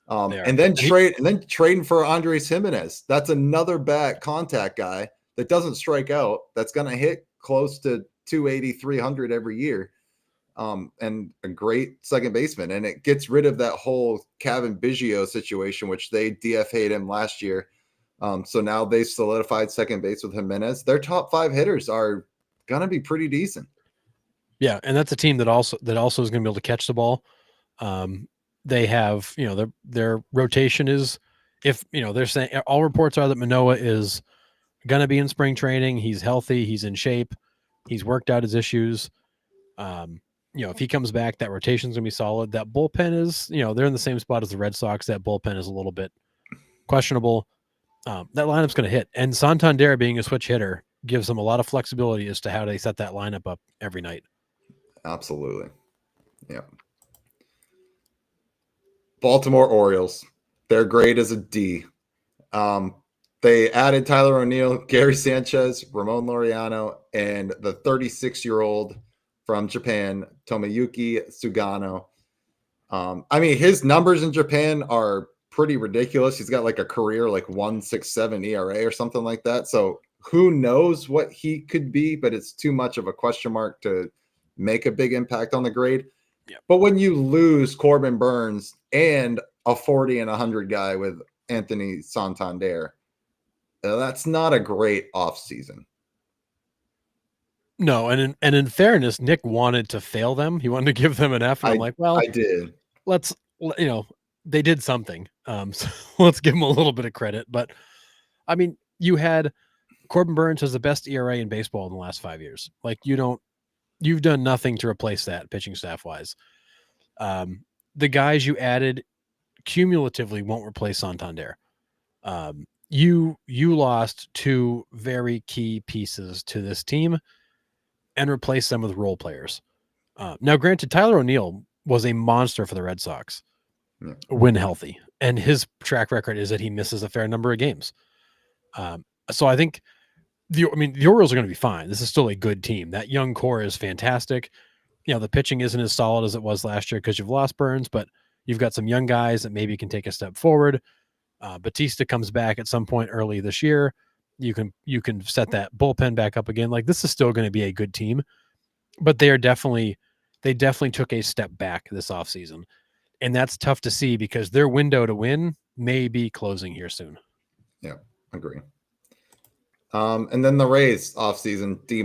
And then trading for Andres Jimenez. That's another bat contact guy that doesn't strike out. That's going to hit close to 280, 300 every year. And a great second baseman. And it gets rid of that whole Kevin Biggio situation, which they DFA'd him last year. So now they solidified second base with Jimenez. Their top 5 hitters are going to be pretty decent. Yeah. And that's a team that also is going to be able to catch the ball. They have, their rotation is, if, they're saying all reports are that Manoah is going to be in spring training. He's healthy. He's in shape. He's worked out his issues. If he comes back, that rotation's going to be solid. That bullpen is, they're in the same spot as the Red Sox. That bullpen is a little bit questionable. That lineup's going to hit. And Santander being a switch hitter gives them a lot of flexibility as to how they set that lineup up every night. Absolutely. Yeah. Baltimore Orioles. Their grade is a D. They added Tyler O'Neill, Gary Sanchez, Ramon Laureano, and the 36-year-old from Japan, Tomoyuki Sugano. I mean, his numbers in Japan are pretty ridiculous. He's got like a career like 1.67 ERA or something like that. So who knows what he could be, but it's too much of a question mark to make a big impact on the grade. Yep. But when you lose Corbin Burns and a 40 and 100 guy with Anthony Santander, that's not a great offseason. No, and in fairness, Nick wanted to fail them. He wanted to give them an F. And I'm like, well, I did. They did something. So let's give them a little bit of credit. But I mean, you had Corbin Burns has the best ERA in baseball in the last 5 years. Like, you've done nothing to replace that pitching staff wise. The guys you added cumulatively won't replace Santander. You lost two very key pieces to this team and replaced them with role players. Now, granted, Tyler O'Neill was a monster for the Red Sox when healthy, and his track record is that he misses a fair number of games. So I think the Orioles are going to be fine. This is still a good team. That young core is fantastic. The pitching isn't as solid as it was last year because you've lost Burns, but you've got some young guys that maybe can take a step forward. Batista comes back at some point early this year. You can set that bullpen back up again. Like, this is still going to be a good team, but they definitely took a step back this offseason. And that's tough to see because their window to win may be closing here soon. Yeah, agree. And then the Rays offseason, D-.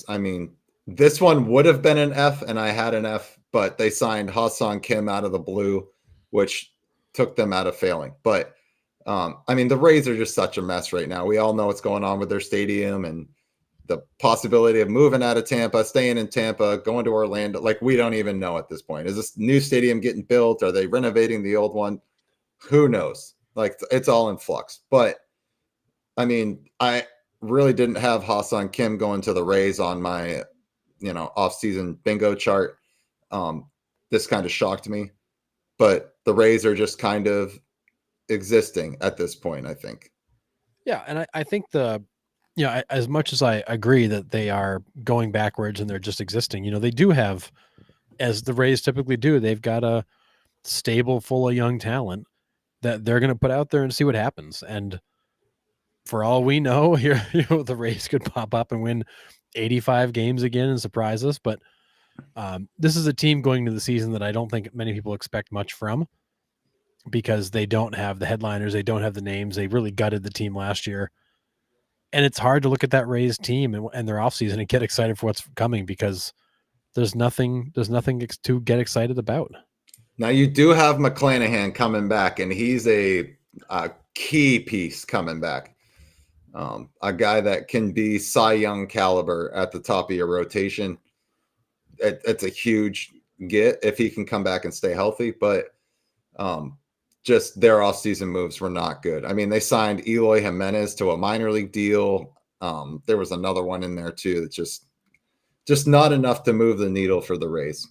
I mean, this one would have been an F, and I had an F, but they signed Ha-Seong Kim out of the blue, which took them out of failing. But I mean, the Rays are just such a mess right now. We all know what's going on with their stadium and the possibility of moving out of Tampa, staying in Tampa, going to Orlando. Like, we don't even know at this point. Is this new stadium getting built? Are they renovating the old one? Who knows? Like, it's all in flux. But I mean, I really didn't have Ha-Seong Kim going to the Rays on my, off-season bingo chart. This kind of shocked me, but the Rays are just kind of existing at this point, I think. Yeah, and I think as much as I agree that they are going backwards and they're just existing, they do have, as the Rays typically do, they've got a stable full of young talent that they're going to put out there and see what happens. And for all we know, here, the Rays could pop up and win 85 games again and surprise us. But this is a team going to the season that I don't think many people expect much from, because they don't have the headliners. They don't have the names. They really gutted the team last year. And it's hard to look at that Rays team and their offseason and get excited for what's coming, because there's nothing to get excited about. Now, you do have McClanahan coming back, and he's a key piece coming back. A guy that can be Cy Young caliber at the top of your rotation. It's a huge get if he can come back and stay healthy, but just their offseason moves were not good. I mean, they signed Eloy Jimenez to a minor league deal. There was another one in there too that's just not enough to move the needle for the Rays.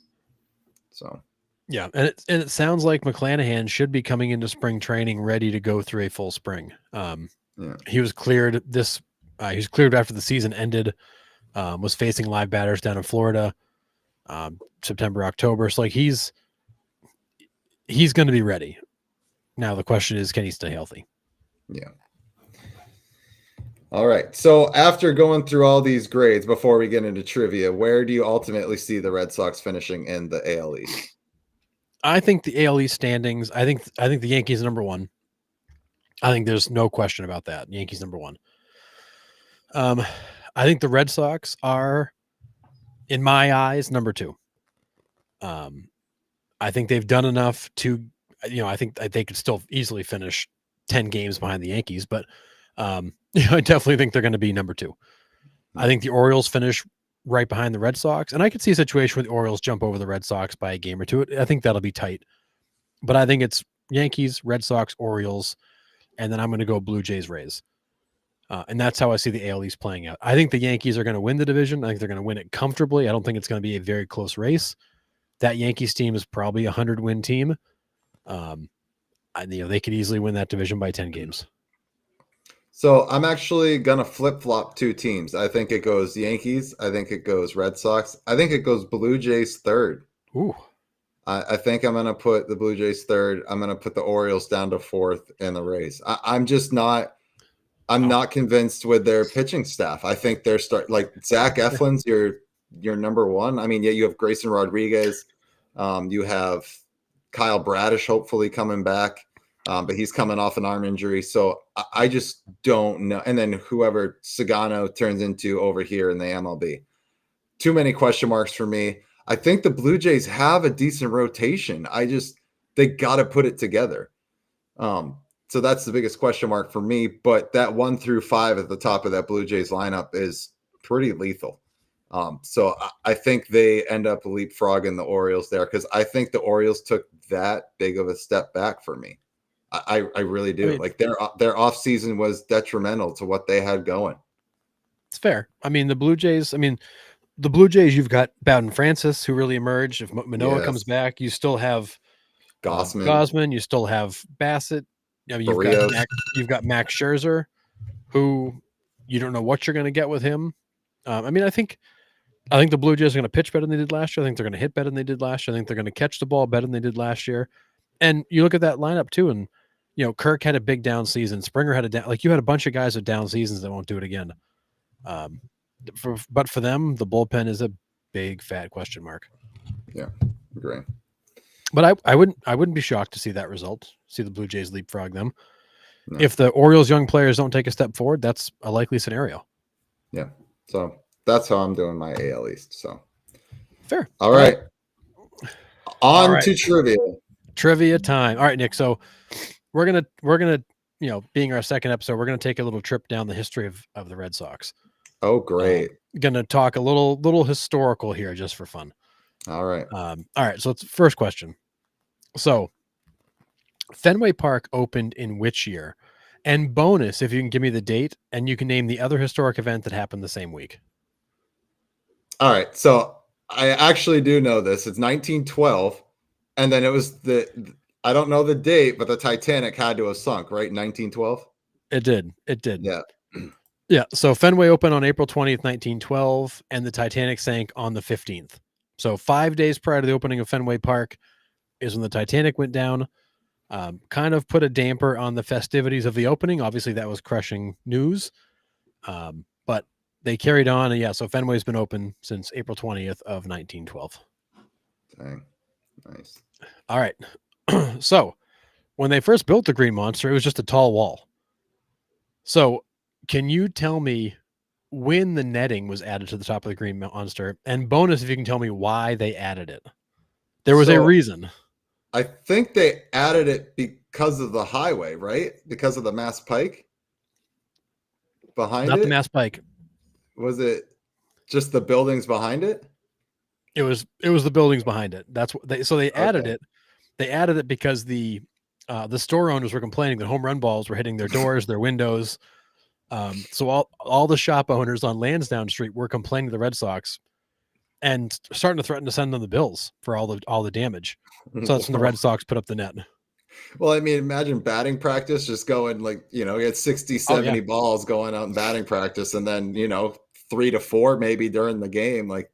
So yeah, and it sounds like McClanahan should be coming into spring training ready to go through a full spring. He was cleared he was cleared after the season ended. Was facing live batters down in Florida, September, October. So like he's going to be ready. Now the question is, can he stay healthy? Yeah. All right. So after going through all these grades, before we get into trivia, where do you ultimately see the Red Sox finishing in the AL East? I think the AL East standings, I think the Yankees are number one. I think there's no question about that. Yankees number one. I think the Red Sox are, in my eyes, number two. I think they've done enough to, I think they could still easily finish 10 games behind the Yankees, but I definitely think they're going to be number two. I think the Orioles finish right behind the Red Sox, and I could see a situation where the Orioles jump over the Red Sox by a game or two. I think that'll be tight, but I think it's Yankees, Red Sox, Orioles, and then I'm going to go Blue Jays, Rays. And that's how I see the AL East playing out. I think the Yankees are going to win the division. I think they're going to win it comfortably. I don't think it's going to be a very close race. That Yankees team is probably a 100-win team. They could easily win that division by 10 games. So I'm actually going to flip-flop two teams. I think it goes Yankees. I think it goes Red Sox. I think it goes Blue Jays third. Ooh. I think I'm going to put the Blue Jays third. I'm going to put the Orioles down to fourth and the Rays. I'm not convinced with their pitching staff. I think they're like Zach Eflin's your number one. I mean, yeah, you have Grayson Rodriguez. You have Kyle Bradish hopefully coming back, but he's coming off an arm injury. So I just don't know. And then whoever Sagano turns into over here in the MLB. Too many question marks for me. I think the Blue Jays have a decent rotation. They got to put it together. So that's the biggest question mark for me. But that 1 through 5 at the top of that Blue Jays lineup is pretty lethal. So I think they end up leapfrogging the Orioles there because I think the Orioles took that big of a step back for me. I really do. I mean, like their off season was detrimental to what they had going. it's fair. I mean, the Blue Jays, you've got Bowden Francis, who really emerged. If Manoah comes back, you still have Gosman, you still have Bassett. I mean, you've got Max Scherzer, who you don't know what you're going to get with him. I mean, I think the Blue Jays are going to pitch better than they did last year. I think they're going to hit better than they did last year. I think they're going to catch the ball better than they did last year. And you look at that lineup too, and Kirk had a big down season. Springer had a down. Like you had a bunch of guys with down seasons that won't do it again. But for them, the bullpen is a big fat question mark. Yeah, agree. But I wouldn't be shocked to see that result. See the Blue Jays leapfrog them. No. If the Orioles young players don't take a step forward, that's a likely scenario. Yeah. So that's how I'm doing my AL East. So fair. All right. On to trivia. Trivia time. All right, Nick. So we're gonna being our second episode, we're gonna take a little trip down the history of the Red Sox. Oh, great. Gonna talk a little historical here just for fun. All right. All right. So it's first question. So Fenway Park opened in which year? And bonus, if you can give me the date and you can name the other historic event that happened the same week. All right. So I actually do know this. It's 1912. And then it was I don't know the date, but the Titanic had to have sunk, right? 1912? It did. Yeah. Yeah. So Fenway opened on April 20th, 1912, and the Titanic sank on the 15th. So 5 days prior to the opening of Fenway Park is when the Titanic went down. Kind of put a damper on the festivities of the opening. Obviously, that was crushing news. But they carried on. And so Fenway's been open since April 20th of 1912. Dang. Nice. All right. So when they first built the Green Monster, it was just a tall wall. So can you tell me when the netting was added to the top of the Green Monster? And bonus, if you can tell me why they added it. There was a reason. I think they added it because of the highway, right? Because of the Mass Pike behind it? Not the Mass Pike. Was it just the buildings behind it? It was the buildings behind it. That's what they added it. They added it because the store owners were complaining that home run balls were hitting their doors, their windows. So all the shop owners on Lansdowne Street were complaining to the Red Sox and starting to threaten to send them the bills for all the damage. So that's when the Red Sox put up the net. Well, I mean, imagine batting practice, just going get 60, 70 balls going out in batting practice, and then 3 to 4 maybe during the game. Like,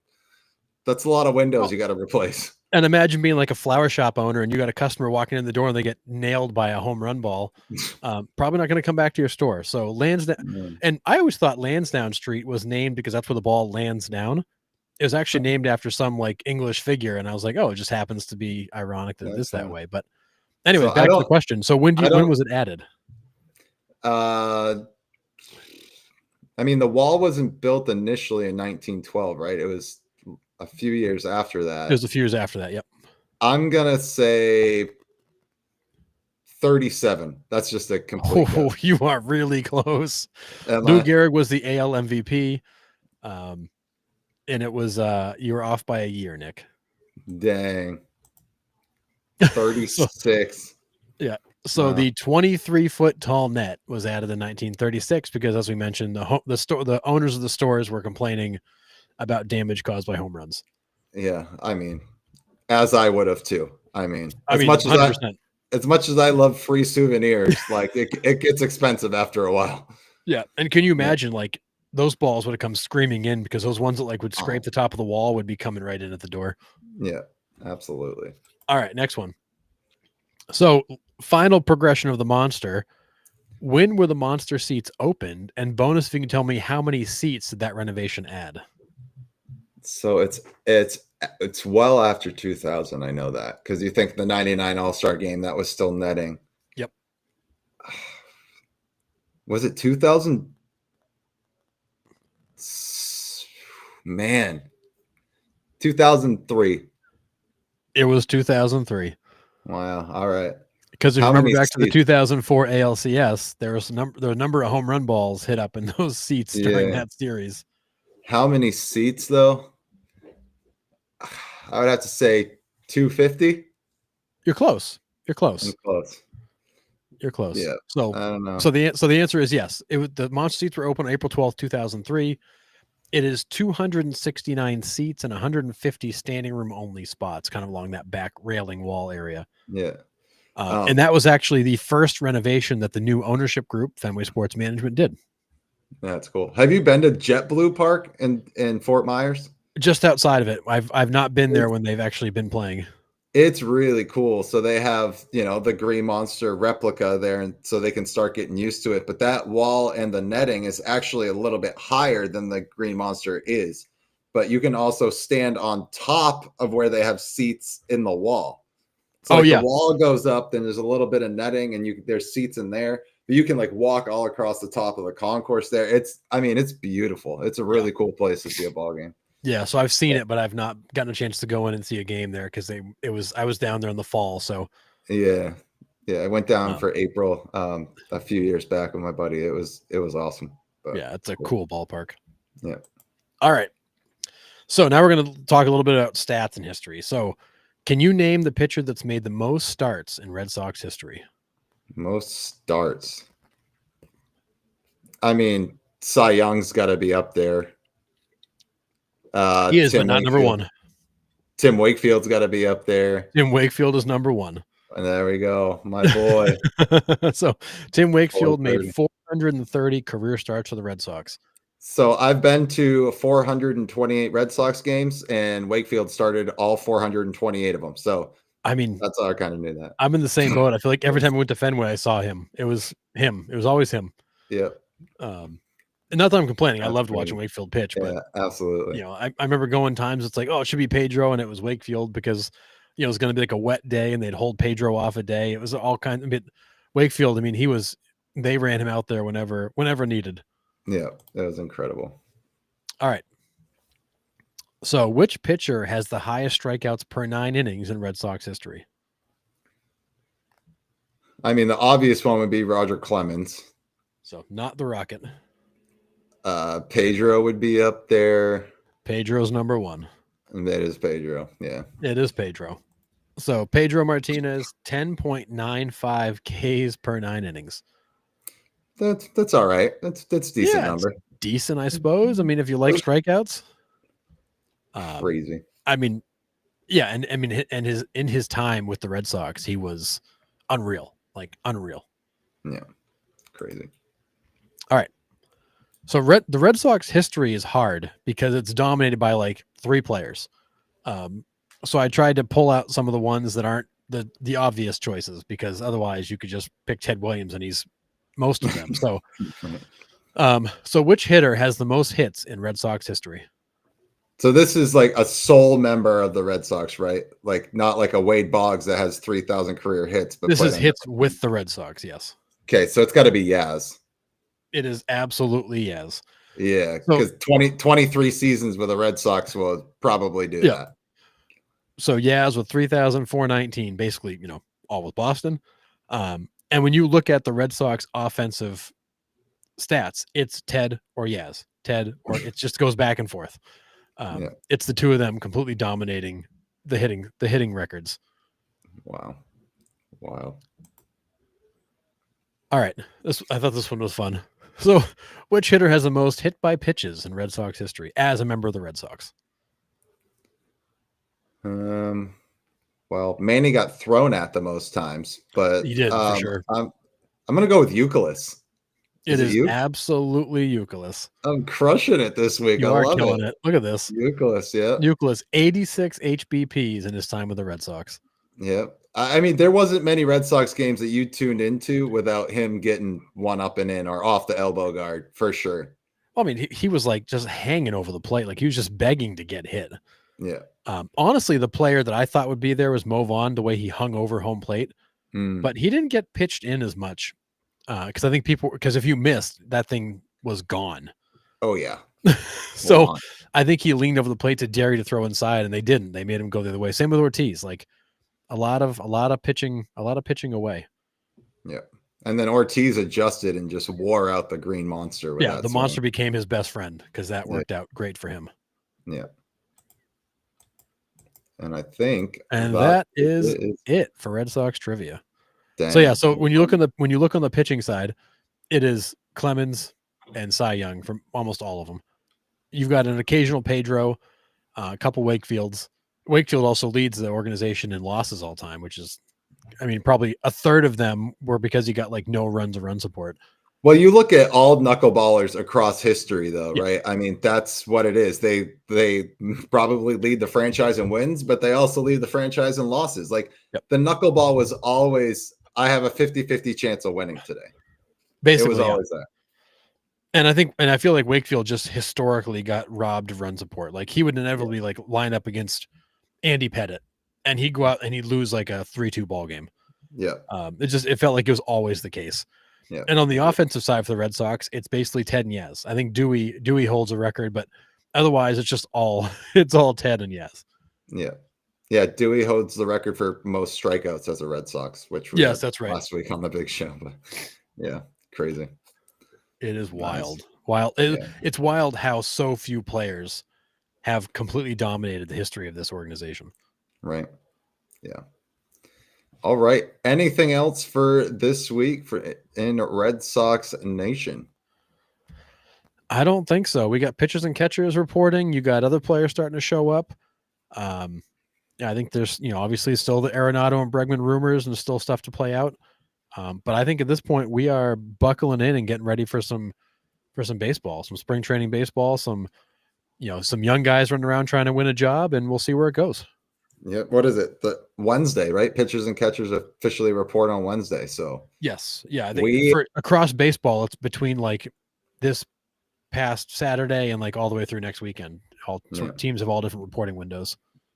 that's a lot of windows you got to replace. And imagine being like a flower shop owner and you got a customer walking in the door and they get nailed by a home run ball. Probably not going to come back to your store. So Lansdowne, and I always thought Lansdowne Street was named because that's where the ball lands down. It was actually named after some like English figure, and I was like, oh, it just happens to be ironic that it is that way. But anyway, back to the question. So when was it added? I mean, the wall wasn't built initially in 1912, right? It was a few years after that. It was a few years after that. Yep. I'm gonna say 37. That's just a complete guess. You are really close. Lou Gehrig was the AL MVP. And it was you were off by a year, Nick. Dang. 36. Yeah. So the 23-foot tall net was added in 1936 because, as we mentioned, the owners of the stores were complaining about damage caused by home runs. Yeah, I mean, as I would have too. As much as I love free souvenirs, like it gets expensive after a while. Yeah, and can you imagine like those balls would have come screaming in because those ones that like would scrape the top of the wall would be coming right in at the door. Yeah, absolutely. All right, next one. So final progression of the Monster. When were the Monster seats opened? And bonus, if you can tell me how many seats did that renovation add? So it's well after 2000. I know that because you think the 99 All-Star game, that was still netting. Yep. Was it 2000? Man, 2003. It was 2003. Wow. All right. Because if you remember back to the 2004 ALCS, there was a number of home run balls hit up in those seats during that series. How many seats though? I would have to say 250. You're close. You're I'm close. close. You're close. Yeah. So I don't know. So the answer is yes. The monster seats were open on April 12th, 2003. It is 269 seats and 150 standing room only spots, kind of along that back railing wall area. Yeah. And that was actually the first renovation that the new ownership group, Fenway Sports Management, did. That's cool. Have you been to JetBlue Park in Fort Myers? Just outside of it, I've not been there when they've actually been playing. It's really cool. So they have, the Green Monster replica there, and so they can start getting used to it. But that wall and the netting is actually a little bit higher than the Green Monster is. But you can also stand on top of where they have seats in the wall. So the wall goes up, then there's a little bit of netting, and there's seats in there. But you can walk all across the top of the concourse there. It's beautiful. It's a really cool place to see a ball game. Yeah, so I've seen it, but I've not gotten a chance to go in and see a game there because I was down there in the fall. So yeah, I went down for April a few years back with my buddy. It was awesome. But yeah, it's a cool ballpark. Yeah. All right. So now we're going to talk a little bit about stats and history. So, can you name the pitcher that's made the most starts in Red Sox history? Most starts. Cy Young's got to be up there. He is, but not number one. Tim Wakefield's got to be up there. Tim Wakefield is number one. And there we go, my boy. So Tim Wakefield made 430 career starts for the Red Sox. So I've been to 428 Red Sox games, and Wakefield started all 428 of them. So that's how I kind of knew that. I'm in the same boat. I feel like every time I went to Fenway, I saw him. It was him. It was always him. Yeah. And not that I'm complaining. I loved watching Wakefield pitch, but absolutely. I remember going times it's like, oh, it should be Pedro, and it was Wakefield because it was going to be like a wet day, and they'd hold Pedro off a day. It was all kinds of Wakefield. They ran him out there whenever needed. Yeah, that was incredible. All right. So, which pitcher has the highest strikeouts per 9 innings in Red Sox history? The obvious one would be Roger Clemens. So, not the Rocket. Pedro would be up there. Pedro's number one. And that is Pedro. Yeah. It is Pedro. So, Pedro Martinez, 10.95 Ks per 9 innings. That's all right. That's decent number. Decent, I suppose. If you like strikeouts. Crazy. And in his time with the Red Sox, he was unreal. Unreal. Yeah. Crazy. All right. So the Red Sox history is hard because it's dominated by 3 players. So I tried to pull out some of the ones that aren't the obvious choices, because otherwise you could just pick Ted Williams and he's most of them. So, so which hitter has the most hits in Red Sox history? So this is a sole member of the Red Sox, right? Not like a Wade Boggs that has 3,000 career hits. But this is hits with the Red Sox. Yes. Okay. So it's got to be Yaz. It is absolutely Yaz. Yeah. Because 23 seasons with the Red Sox will probably do that. So Yaz with 3,419, basically, all with Boston. And when you look at the Red Sox offensive stats, it's Ted or Yaz. Ted, or it just goes back and forth. It's the two of them completely dominating the hitting records. Wow. All right. I thought this one was fun. So, which hitter has the most hit by pitches in Red Sox history as a member of the Red Sox? Well, Manny got thrown at the most times, but he did for sure. I'm going to go with Youkilis. It is absolutely Youkilis. I'm crushing it this week. You are killing it. Look at this. Youkilis, yeah. Youkilis, 86 HBPs in his time with the Red Sox. Yep. There wasn't many Red Sox games that you tuned into without him getting one up and in or off the elbow guard, for sure. He was just hanging over the plate. He was just begging to get hit. Yeah. Honestly, the player that I thought would be there was Mo Vaughn, the way he hung over home plate. But he didn't get pitched in as much. Because I think because if you missed, that thing was gone. Oh, yeah. So I think he leaned over the plate to dare you to throw inside, and they didn't. They made him go the other way. Same with Ortiz. A lot of pitching away. Yeah. And then Ortiz adjusted and just wore out the green monster with that the swing. monster became his best friend because that worked out great for him. Yeah. And I think that is it for Red Sox trivia. Dang. So yeah, so when you look on the pitching side, it is Clemens and Cy Young from almost all of them. You've got an occasional Pedro, a couple Wakefields. Wakefield also leads the organization in losses all time, which is, I mean, probably a third of them were because he got like no runs of run support. Well, you look at all knuckleballers across history, though, right? I mean, that's what it is. They probably lead the franchise in wins, but they also lead the franchise in losses. Like the knuckleball was always, I have a 50-50 chance of winning today. Basically, it was always that. And I feel like Wakefield just historically got robbed of run support. Like he would inevitably like line up against Andy Pettit, and he'd go out and he'd lose like a 3-2 ball game. Yeah. It felt like it was always the case. Yeah. And on the offensive side for the Red Sox, it's basically Ted and Yaz. I think Dewey holds a record, but otherwise it's just all Ted and Yaz. Yeah. Yeah. Dewey holds the record for most strikeouts as a Red Sox, which we that's right. last week on the big show. But yeah, crazy. It is wild. Wild. It's wild how so few players have completely dominated the history of this organization. Right. Yeah. All right. Anything else for this week in Red Sox Nation? I don't think so. We got pitchers and catchers reporting. You got other players starting to show up. I think there's, obviously still the Arenado and Bregman rumors and still stuff to play out. But I think at this point we are buckling in and getting ready for some baseball, some spring training baseball, some young guys running around trying to win a job, and we'll see where it goes. Yeah. What is it? The Wednesday, right? Pitchers and catchers officially report on Wednesday. So yes. Yeah. I think across baseball, it's between like this past Saturday and like all the way through next weekend. Teams have all different reporting windows.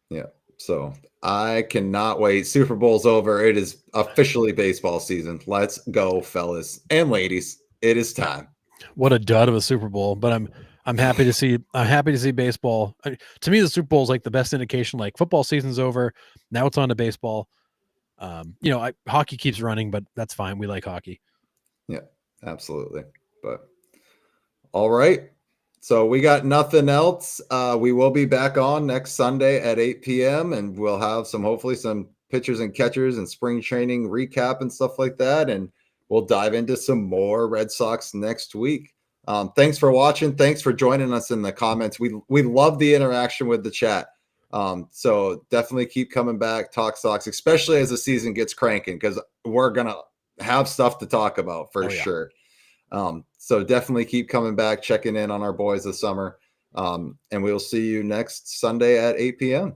Yeah. So I cannot wait. Super Bowl's over. It is officially baseball season. Let's go, fellas and ladies. It is time. What a dud of a Super Bowl, but I'm happy to see baseball. To me, the Super Bowl is like the best indication. Like football season's over, now it's on to baseball. Hockey keeps running, but that's fine. We like hockey. Yeah, absolutely. But all right, so we got nothing else. We will be back on next Sunday at 8 p.m. and we'll have hopefully some pitchers and catchers and spring training recap and stuff like that. And we'll dive into some more Red Sox next week. Thanks for watching. Thanks for joining us in the comments. We love the interaction with the chat. So definitely keep coming back, Talk Sox, especially as the season gets cranking, because we're going to have stuff to talk about for sure. So definitely keep coming back, checking in on our boys this summer. And we'll see you next Sunday at 8 p.m.